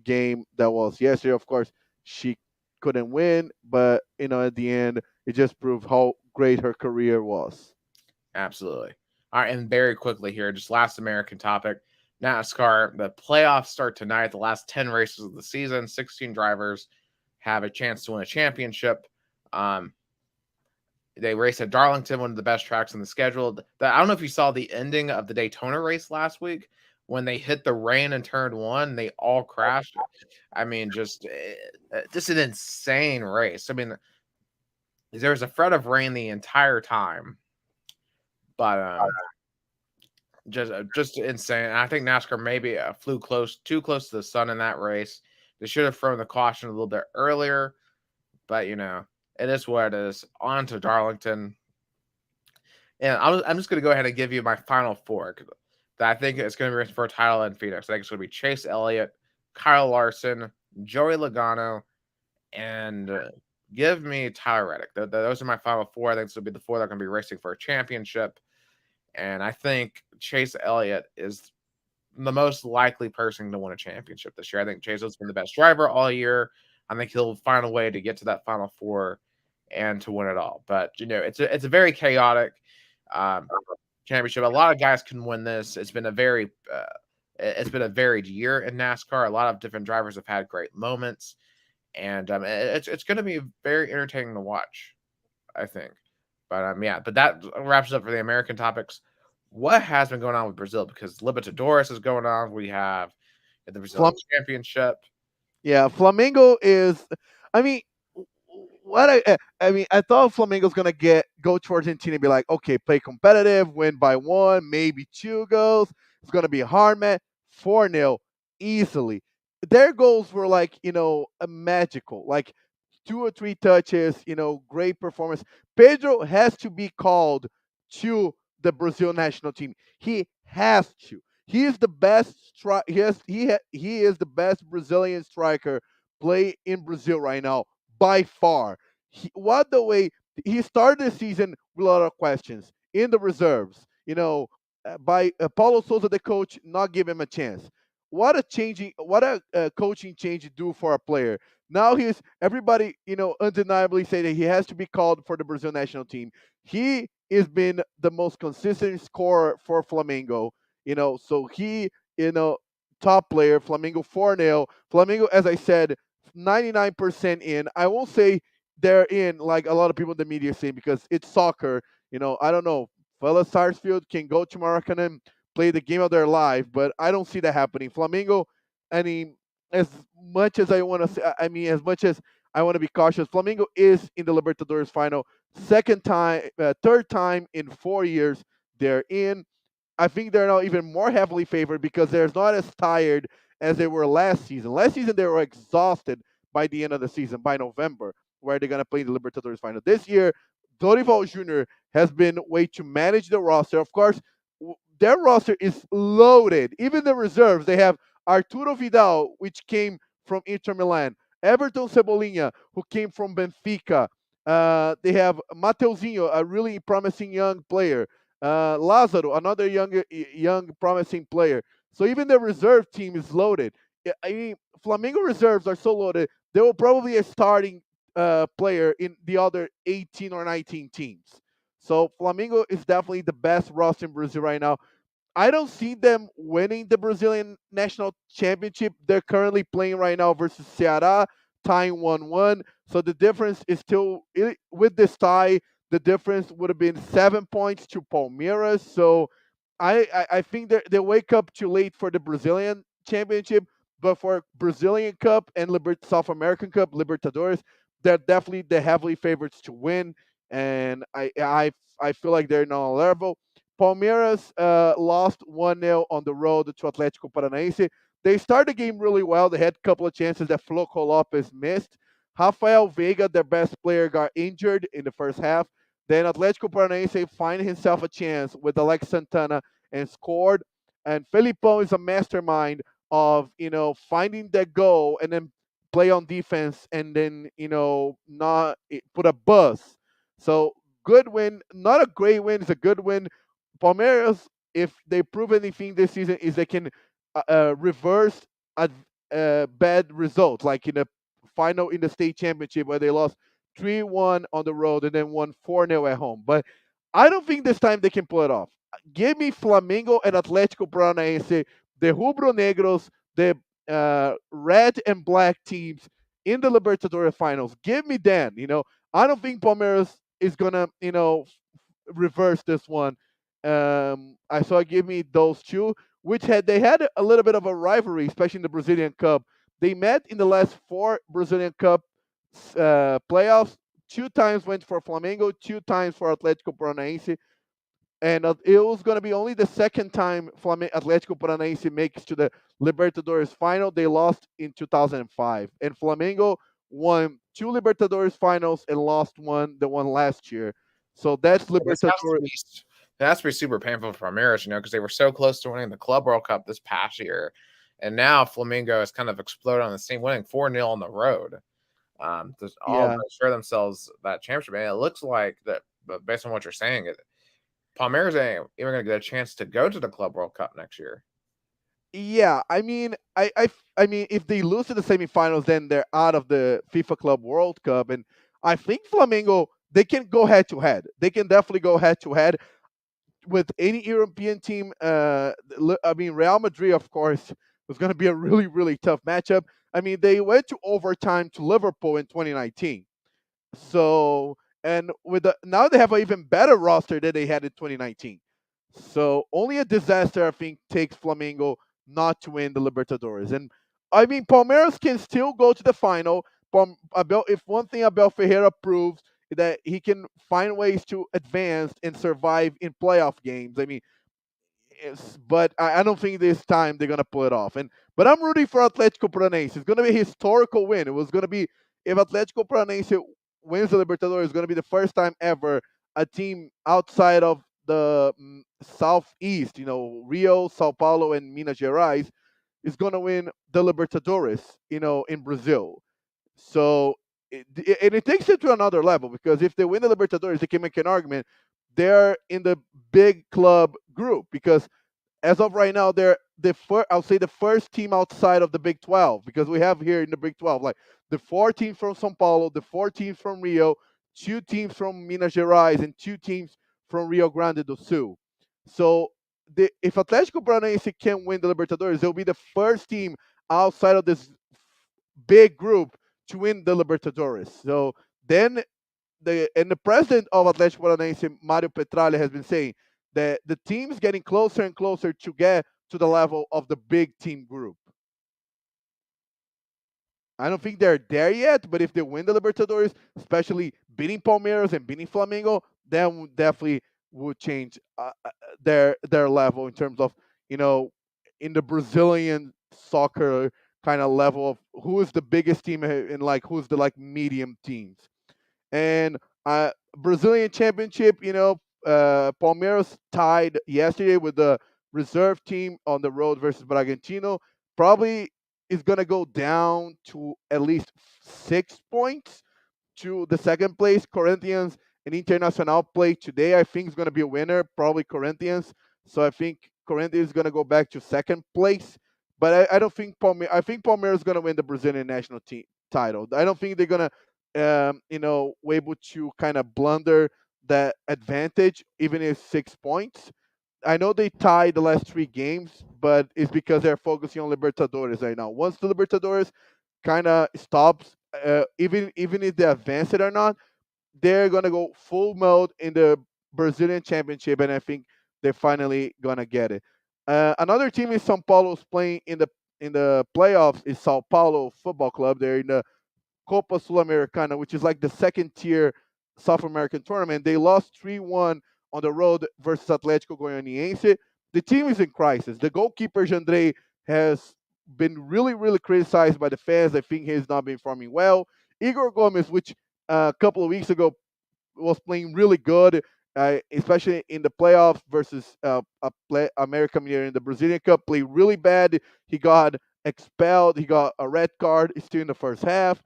S2: game that was yesterday. Of course, she couldn't win, but at the end, it just proved how great her career was.
S1: absolutely. All right, and very quickly here, just last American topic. NASCAR, the playoffs start tonight. The last 10 races of the season, 16 drivers have a chance to win a championship. Um, they race at Darlington, one of the best tracks in the schedule. I don't know if you saw the ending of the Daytona race last week when they hit the rain in turn one. They all crashed. I mean, just an insane race. I mean, there was a threat of rain the entire time, but just insane. And I think NASCAR maybe flew too close to the sun in that race. They should have thrown the caution a little bit earlier, but it is what it is. On to Darlington. And I'm just going to go ahead and give you my final four that I think is going to be racing for a title in Phoenix. I think it's going to be Chase Elliott, Kyle Larson, Joey Logano, and give me Tyler Reddick. Those are my final four. I think this will be the four that are going to be racing for a championship. And I think Chase Elliott is the most likely person to win a championship this year. I think Chase has been the best driver all year. I think he'll find a way to get to that final four and to win it all. But it's a very chaotic um, championship. A lot of guys can win this. It's been a varied year in NASCAR. A lot of different drivers have had great moments, and it's going to be very entertaining to watch, I think. But yeah, but that wraps up for the American topics. What has been going on with Brazil? Because Libertadores is going on. We have the Brazilian Championship.
S2: Yeah, Flamengo is. I mean, what I mean, I thought Flamengo's gonna go to Argentina and be like, okay, play competitive, win by one, maybe two goals. It's gonna be a hard match, 4-0 easily. Their goals were like a magical, like two or three touches, great performance. Pedro has to be called to the Brazil national team. He has to. He is the best he is the best Brazilian striker play in Brazil right now by far. What the way he started the season with a lot of questions in the reserves, by Paulo Souza, the coach, not give him a chance. What a coaching change to do for a player. Now he's everybody, undeniably say that he has to be called for the Brazil national team. He has been the most consistent scorer for Flamengo, so he, top player, Flamengo 4-0. Flamengo, as I said, 99% in. I won't say they're in like a lot of people in the media say because it's soccer. I don't know. Fella Sarsfield can go to Maracanã and play the game of their life, but I don't see that happening. Flamengo, I mean, as much as I want to say, I mean, as much as I want to be cautious, Flamengo is in the Libertadores final, third time in 4 years they're in. I think they're now even more heavily favored because they're not as tired as they were last season. Last season, they were exhausted by the end of the season, by November, where they're going to play the Libertadores final. This year, Dorival Jr. has been way to manage the roster. Of course, their roster is loaded. Even the reserves, they have Arturo Vidal, which came from Inter Milan, Everton Cebolinha, who came from Benfica. They have Mateuzinho, a really promising young player. Lázaro, another young promising player. So even the reserve team is loaded. I mean, Flamengo reserves are so loaded. They will probably a starting player in the other 18 or 19 teams. So Flamengo is definitely the best roster in Brazil right now. I don't see them winning the Brazilian national championship. They're currently playing right now versus Ceará, tying 1-1. So the difference is still with this tie. The difference would have been 7 points to Palmeiras. So I think they wake up too late for the Brazilian championship, but for Brazilian Cup and South American Cup, Libertadores, they're definitely the heavily favorites to win. And I feel like they're not on level. Palmeiras lost 1-0 on the road to Atlético Paranaense. They started the game really well. They had a couple of chances that Floco Lopez missed, Rafael Veiga, their best player, got injured in the first half. Then Atlético Paranaense find himself a chance with Alex Santana and scored. And Felipão is a mastermind of finding that goal and then play on defense and then not put a buzz. So good win, not a great win, it's a good win. Palmeiras, if they prove anything this season, is they can reverse a bad result, like in the final in the state championship where they lost 3-1 on the road and then won 4-0 at home. But I don't think this time they can pull it off. Give me Flamengo and Atlético Paranaense, the Rubro Negros, the red and black teams in the Libertadores finals. Give me them. I don't think Palmeiras is gonna, reverse this one. I saw give me those two, which they had a little bit of a rivalry, especially in the Brazilian Cup. They met in the last four Brazilian Cup playoffs. Two times went for Flamengo, two times for Atlético Paranaense, and it was going to be only the second time Atlético Paranaense makes to the Libertadores final. They lost in 2005, and Flamengo won two Libertadores finals and lost one, the one last year. So that's Libertadores.
S1: It has to be super painful for Ramirez, because they were so close to winning the Club World Cup this past year, and now Flamengo has kind of exploded on the scene, winning 4-0 on the road. To all assure themselves that championship. And it looks like that, but based on what you're saying, Palmeiras ain't even going to get a chance to go to the Club World Cup next year.
S2: Yeah, I mean, I mean, if they lose to the semifinals, then they're out of the FIFA Club World Cup, and I think Flamengo, they can go head to head. They can definitely go head to head with any European team. I mean, Real Madrid, of course, was going to be a really, really tough matchup. I mean, they went to overtime to Liverpool in 2019. So, and now they have an even better roster than they had in 2019. So, only a disaster, I think, takes Flamengo not to win the Libertadores. And I mean, Palmeiras can still go to the final. If one thing Abel Ferreira proves that he can find ways to advance and survive in playoff games. I mean, but I don't think this time they're gonna pull it off. But I'm rooting for Atlético Paranaense. It's gonna be a historical win. It was gonna be if Atlético Paranaense wins the Libertadores. It's gonna be the first time ever a team outside of the southeast, Rio, Sao Paulo, and Minas Gerais, is gonna win the Libertadores, in Brazil. So, and it takes it to another level because if they win the Libertadores, they can make an argument. They're in the big club group because as of right now, they're the first. I'll say the first team outside of the Big 12 because we have here in the Big 12 like the four teams from São Paulo, the four teams from Rio, two teams from Minas Gerais, and two teams from Rio Grande do Sul. So if Atlético Paranaense can win the Libertadores, they'll be the first team outside of this big group to win the Libertadores. So then the president of Atlético Paranaense, Mario Petralha, has been saying that the team's getting closer and closer to get to the level of the big team group. I don't think they're there yet, but if they win the Libertadores, especially beating Palmeiras and beating Flamengo, then definitely would change their level in terms of in the Brazilian soccer kind of level of who is the biggest team and like who's the like medium teams. And Brazilian championship, Palmeiras tied yesterday with the reserve team on the road versus Bragantino. Probably is going to go down to at least 6 points to the second place. Corinthians and Internacional play today. I think is going to be a winner, probably Corinthians. So I think Corinthians is going to go back to second place. But I don't think Palmeiras. I think Palmeiras is going to win the Brazilian national team title. I don't think they're going to able to kind of blunder that advantage, even if 6 points. I know they tied the last three games, but it's because they're focusing on Libertadores right now. Once the Libertadores kind of stops, even if they advance it or not, they're gonna go full mode in the Brazilian Championship, and I think they're finally gonna get it. Another team in São Paulo is playing in the playoffs is São Paulo Football Club. They're in the Copa Sul-Americana, which is like the second tier South American tournament. They lost 3-1 on the road versus Atlético Goianiense. The team is in crisis. The goalkeeper, Jandrei, has been really, really criticized by the fans. I think he's not been performing well. Igor Gomez, which a couple of weeks ago was playing really good, especially in the playoffs versus America Mineiro in the Brazilian Cup. Played really bad. He got expelled. He got a red card still in the first half.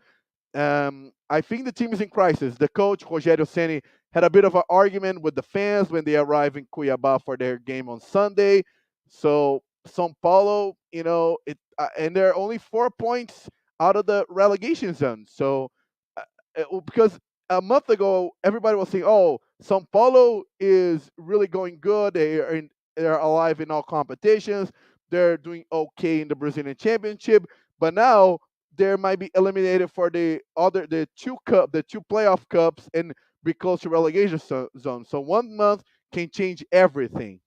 S2: I think the team is in crisis. The coach, Rogério Ceni, had a bit of an argument with the fans when they arrived in Cuiabá for their game on Sunday. So São Paulo, and they're only 4 points out of the relegation zone. So because a month ago everybody was saying, "Oh, São Paulo is really going good. They're alive in all competitions. They're doing okay in the Brazilian Championship." But now they might be eliminated for the two playoff cups and be close to relegation zone. So 1 month can change everything.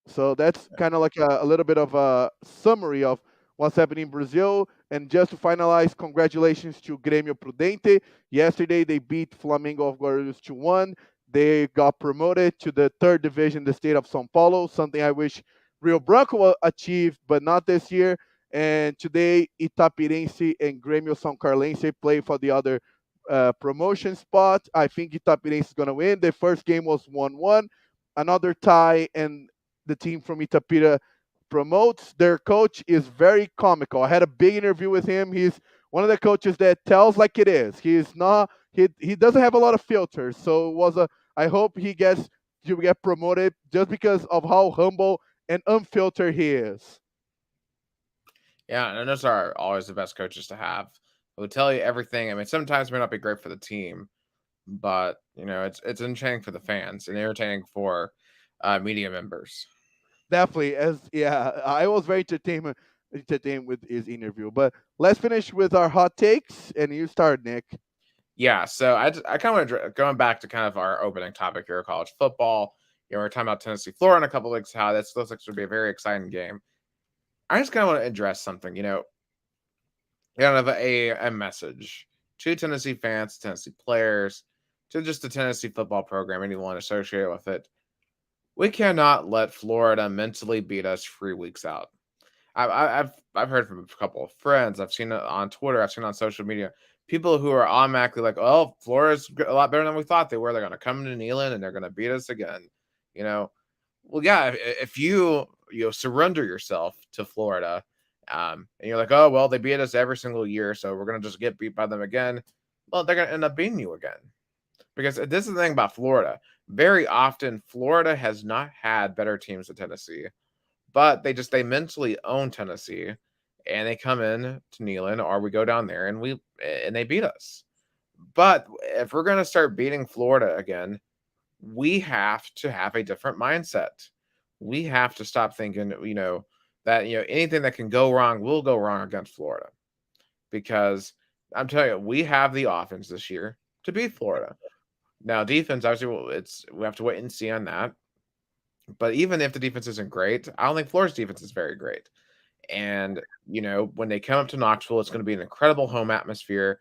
S2: So that's kind of like a little bit of a summary of what's happening in Brazil. And just to finalize, congratulations to Grêmio Prudente. Yesterday they beat Flamengo of Guarulhos 2-1. They got promoted to the third division in the state of São Paulo, something I wish Rio Branco achieved, but not this year. And today, Itapirense and Grêmio São Carlense play for the other promotion spot. I think Itapirense is going to win. The first game was 1-1. Another tie, and the team from Itapira promotes. Their coach is very comical. I had a big interview with him. He's one of the coaches that tells like it is. He's not he doesn't have a lot of filters. So it was a I hope he gets to get promoted just because of how humble and unfiltered he is.
S1: Yeah, and those are always the best coaches to have. They'll tell you everything. I mean, sometimes it may not be great for the team, but it's entertaining for the fans and entertaining for media members.
S2: Definitely, as yeah, I was very entertained with his interview. But let's finish with our hot takes, and you start, Nick.
S1: Yeah, so I kind of want to going back to kind of our opening topic here, college football. We're talking about Tennessee, Florida in a couple of weeks. How this looks like to be a very exciting game. I just kind of want to address something. Kind of a message to Tennessee fans, Tennessee players, to just the Tennessee football program, anyone associated with it. We cannot let Florida mentally beat us 3 weeks out. I've heard from a couple of friends. I've seen it on Twitter. I've seen it on social media. People who are automatically like, "Oh, Florida's a lot better than we thought they were. They're going to come to Neyland and they're going to beat us again." You know, well, yeah. If you surrender yourself to Florida, and you're like, "Oh, well, they beat us every single year, so we're going to just get beat by them again." Well, they're going to end up beating you again because this is the thing about Florida. Very often, Florida has not had better teams than Tennessee, but they mentally own Tennessee, and they come in to Neyland, or we go down there and they beat us. But if we're gonna start beating Florida again, we have to have a different mindset. We have to stop thinking, that anything that can go wrong will go wrong against Florida. Because I'm telling you, we have the offense this year to beat Florida. Now, defense, obviously, we have to wait and see on that. But even if the defense isn't great, I don't think Florida's defense is very great. And, when they come up to Knoxville, it's going to be an incredible home atmosphere.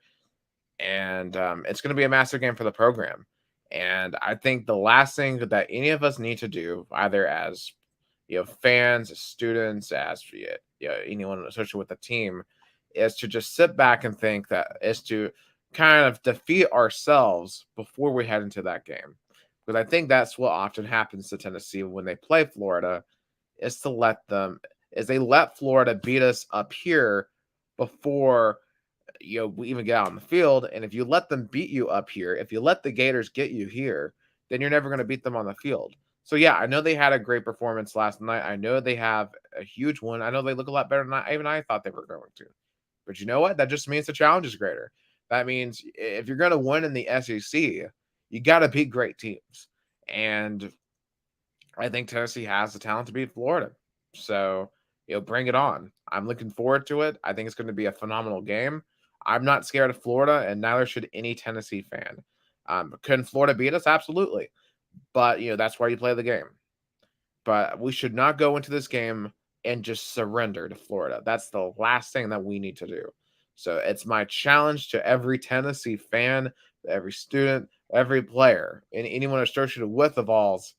S1: And it's going to be a massive game for the program. And I think the last thing that any of us need to do, either as fans, as students, as anyone associated with the team, is to just sit back and think that is to kind of defeat ourselves before we head into that game. Because I think that's what often happens to Tennessee when they play Florida, is they let Florida beat us up here before we even get out on the field. And if you let them beat you up here, if you let the Gators get you here, then you're never going to beat them on the field. So yeah, I know they had a great performance last night. I know they have a huge one. I know they look a lot better than I thought they were going to. But you know what? That just means the challenge is greater. That means if you're going to win in the SEC, you got to beat great teams. And I think Tennessee has the talent to beat Florida. So, bring it on. I'm looking forward to it. I think it's going to be a phenomenal game. I'm not scared of Florida, and neither should any Tennessee fan. Can Florida beat us? Absolutely. But, that's why you play the game. But we should not go into this game and just surrender to Florida. That's the last thing that we need to do. So it's my challenge to every Tennessee fan, every student, every player, and anyone associated with the Vols.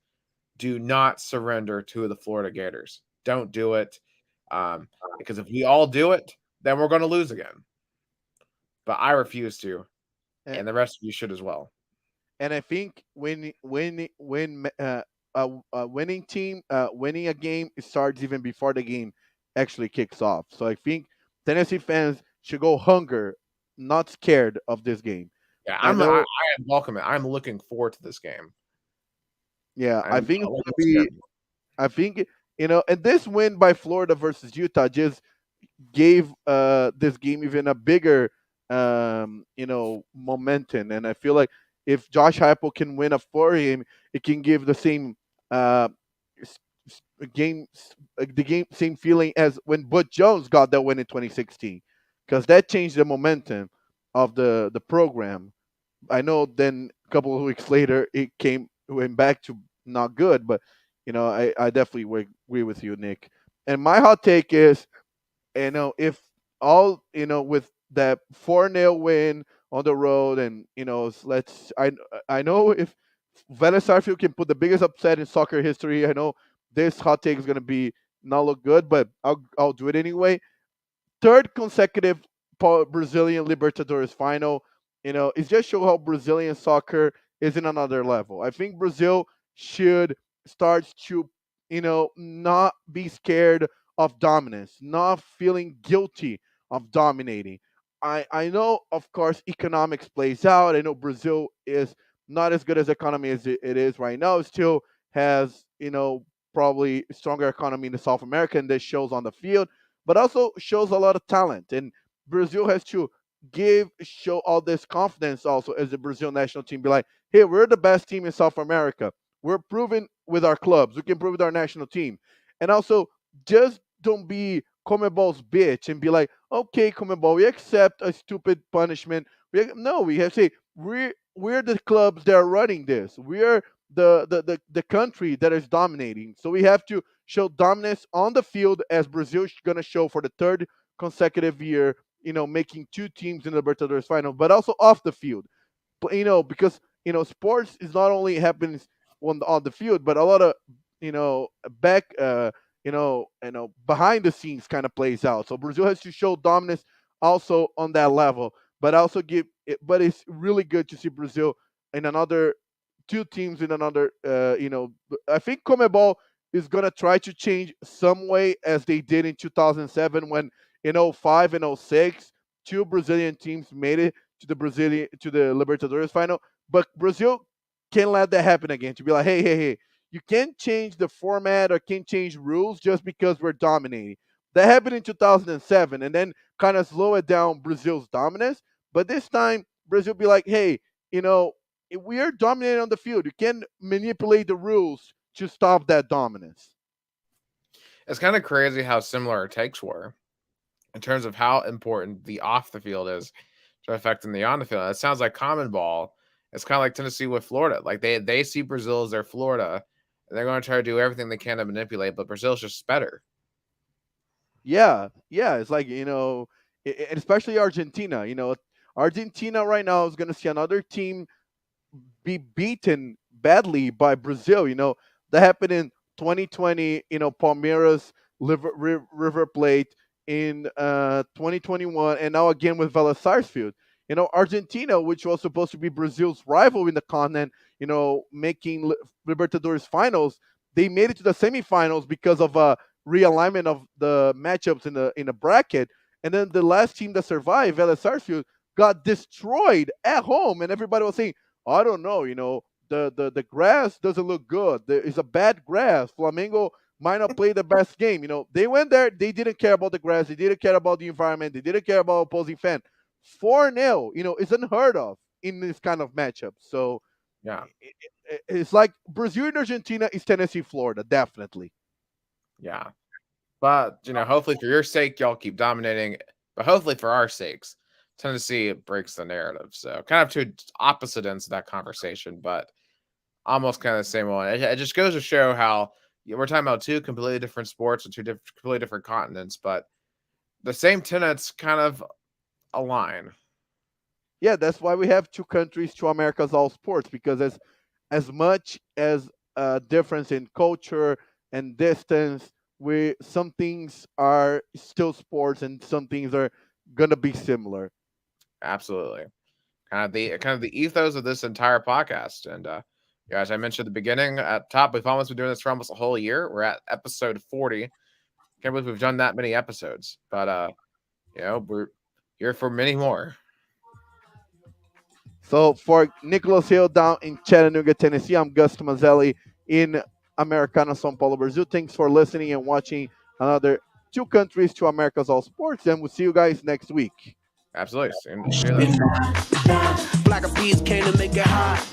S1: Do not surrender to the Florida Gators. Don't do it. Um, because if we all do it, then we're going to lose again. But I refuse to,
S2: and,
S1: and the rest of you should as well.
S2: and I think when a winning team winning a game, it starts even before the game actually kicks off. So I think Tennessee fans should go hunger, not scared of this game.
S1: Yeah,
S2: I
S1: I
S2: know.
S1: am welcoming. I'm looking forward to this game.
S2: Yeah, I
S1: I'm
S2: think
S1: a
S2: it's
S1: little
S2: gonna be.
S1: scared.
S2: I think and this win by Florida versus Utah just gave this game even a bigger momentum. And I feel like if Josh Heupel can win a four game, it can give the same uh, s- the game same feeling as when Butch Jones got that win in 2016, because that changed the momentum of the program. I know then a couple of weeks later went back to not good, but I definitely would agree with you, Nick. And my hot take is, if all with that 4-0 win on the road, and let's I know if Venice Starfield can put the biggest upset in soccer history, I know this hot take is going to be not look good, but I'll do it anyway. Third consecutive Brazilian Libertadores final. It just show how Brazilian soccer is in another level. I think Brazil should start to, not be scared of dominance, not feeling guilty of dominating. I know, of course, economics plays out. I know Brazil is not as good as economy as it is right now. It still has, probably stronger economy in the South America, and this shows on the field, but also shows a lot of talent. And Brazil has to show all this confidence also as the Brazil national team. Be like, hey, we're the best team in South America. We're proving with our clubs. We can prove with our national team. And also, just don't be Comebol's bitch and be like, okay, Comebol, we accept a stupid punishment. No, we have to say we're the clubs that are running this. We're the country that is dominating. So we have to show dominance on the field, as Brazil is going to show for the third consecutive year, making two teams in the Libertadores final, but also off the field. But because sports is not only happens on the field, but a lot of back behind the scenes kind of plays out. So Brazil has to show dominance also on that level, but also give it. But it's really good to see Brazil in another two teams in another. I think Comebol is gonna try to change some way, as they did in 2007, when in '05 and '06 two Brazilian teams made it to the Libertadores final. But Brazil can't let that happen again. To be like, hey, hey, hey, you can't change the format or can't change rules just because we're dominating. That happened in 2007, and then kind of slow it down Brazil's dominance. But this time, Brazil be like, hey, you know, we are dominating on the field. You can't manipulate the rules to stop that dominance.
S1: It's kind of crazy how similar our takes were in terms of how important the off the field is to affecting the on the field. It sounds like common ball. It's kind of like Tennessee with Florida. Like they see Brazil as their Florida, and they're going to try to do everything they can to manipulate. But Brazil's just better.
S2: Yeah, yeah. It's like and especially Argentina. Argentina right now is going to see another team be beaten badly by Brazil. That happened in 2020. Palmeiras, River Plate in 2021, and now again with Vélez Sarsfield. Argentina, which was supposed to be Brazil's rival in the continent, making Libertadores finals, they made it to the semifinals because of a realignment of the matchups in the bracket. And then the last team that survived, Vélez Sarsfield, got destroyed at home, and everybody was saying, I don't know. The grass doesn't look good. There is a bad grass. Flamengo might not play the best game. They went there. They didn't care about the grass. They didn't care about the environment. They didn't care about opposing fan. 4-0, is unheard of in this kind of matchup. So
S1: Yeah,
S2: it's like Brazil and Argentina is Tennessee, Florida, definitely.
S1: yeah. But hopefully for your sake, y'all keep dominating. But hopefully for our sakes, Tennessee breaks the narrative. So kind of two opposite ends of that conversation, but almost kind of the same one. It just goes to show how we're talking about two completely different sports and completely different continents, but the same tenets kind of align.
S2: Yeah, that's why we have two countries, two Americas, all sports, because as much as a difference in culture and distance, we some things are still sports and some things are gonna be similar.
S1: Absolutely. Kind of the ethos of this entire podcast. And yeah, as I mentioned at the beginning, at top, we've almost been doing this for almost a whole year. We're at episode 40. Can't believe we've done that many episodes. But we're here for many more.
S2: So for Nicholas Hill down in Chattanooga, Tennessee, I'm Gus Tomazeli in Americana, São Paulo, Brazil. Thanks for listening and watching another Two Countries, Two Americas, All Sports, and we'll see you guys next week.
S1: Absolutely. See you then.
S3: Black eyed peas came to make it hot.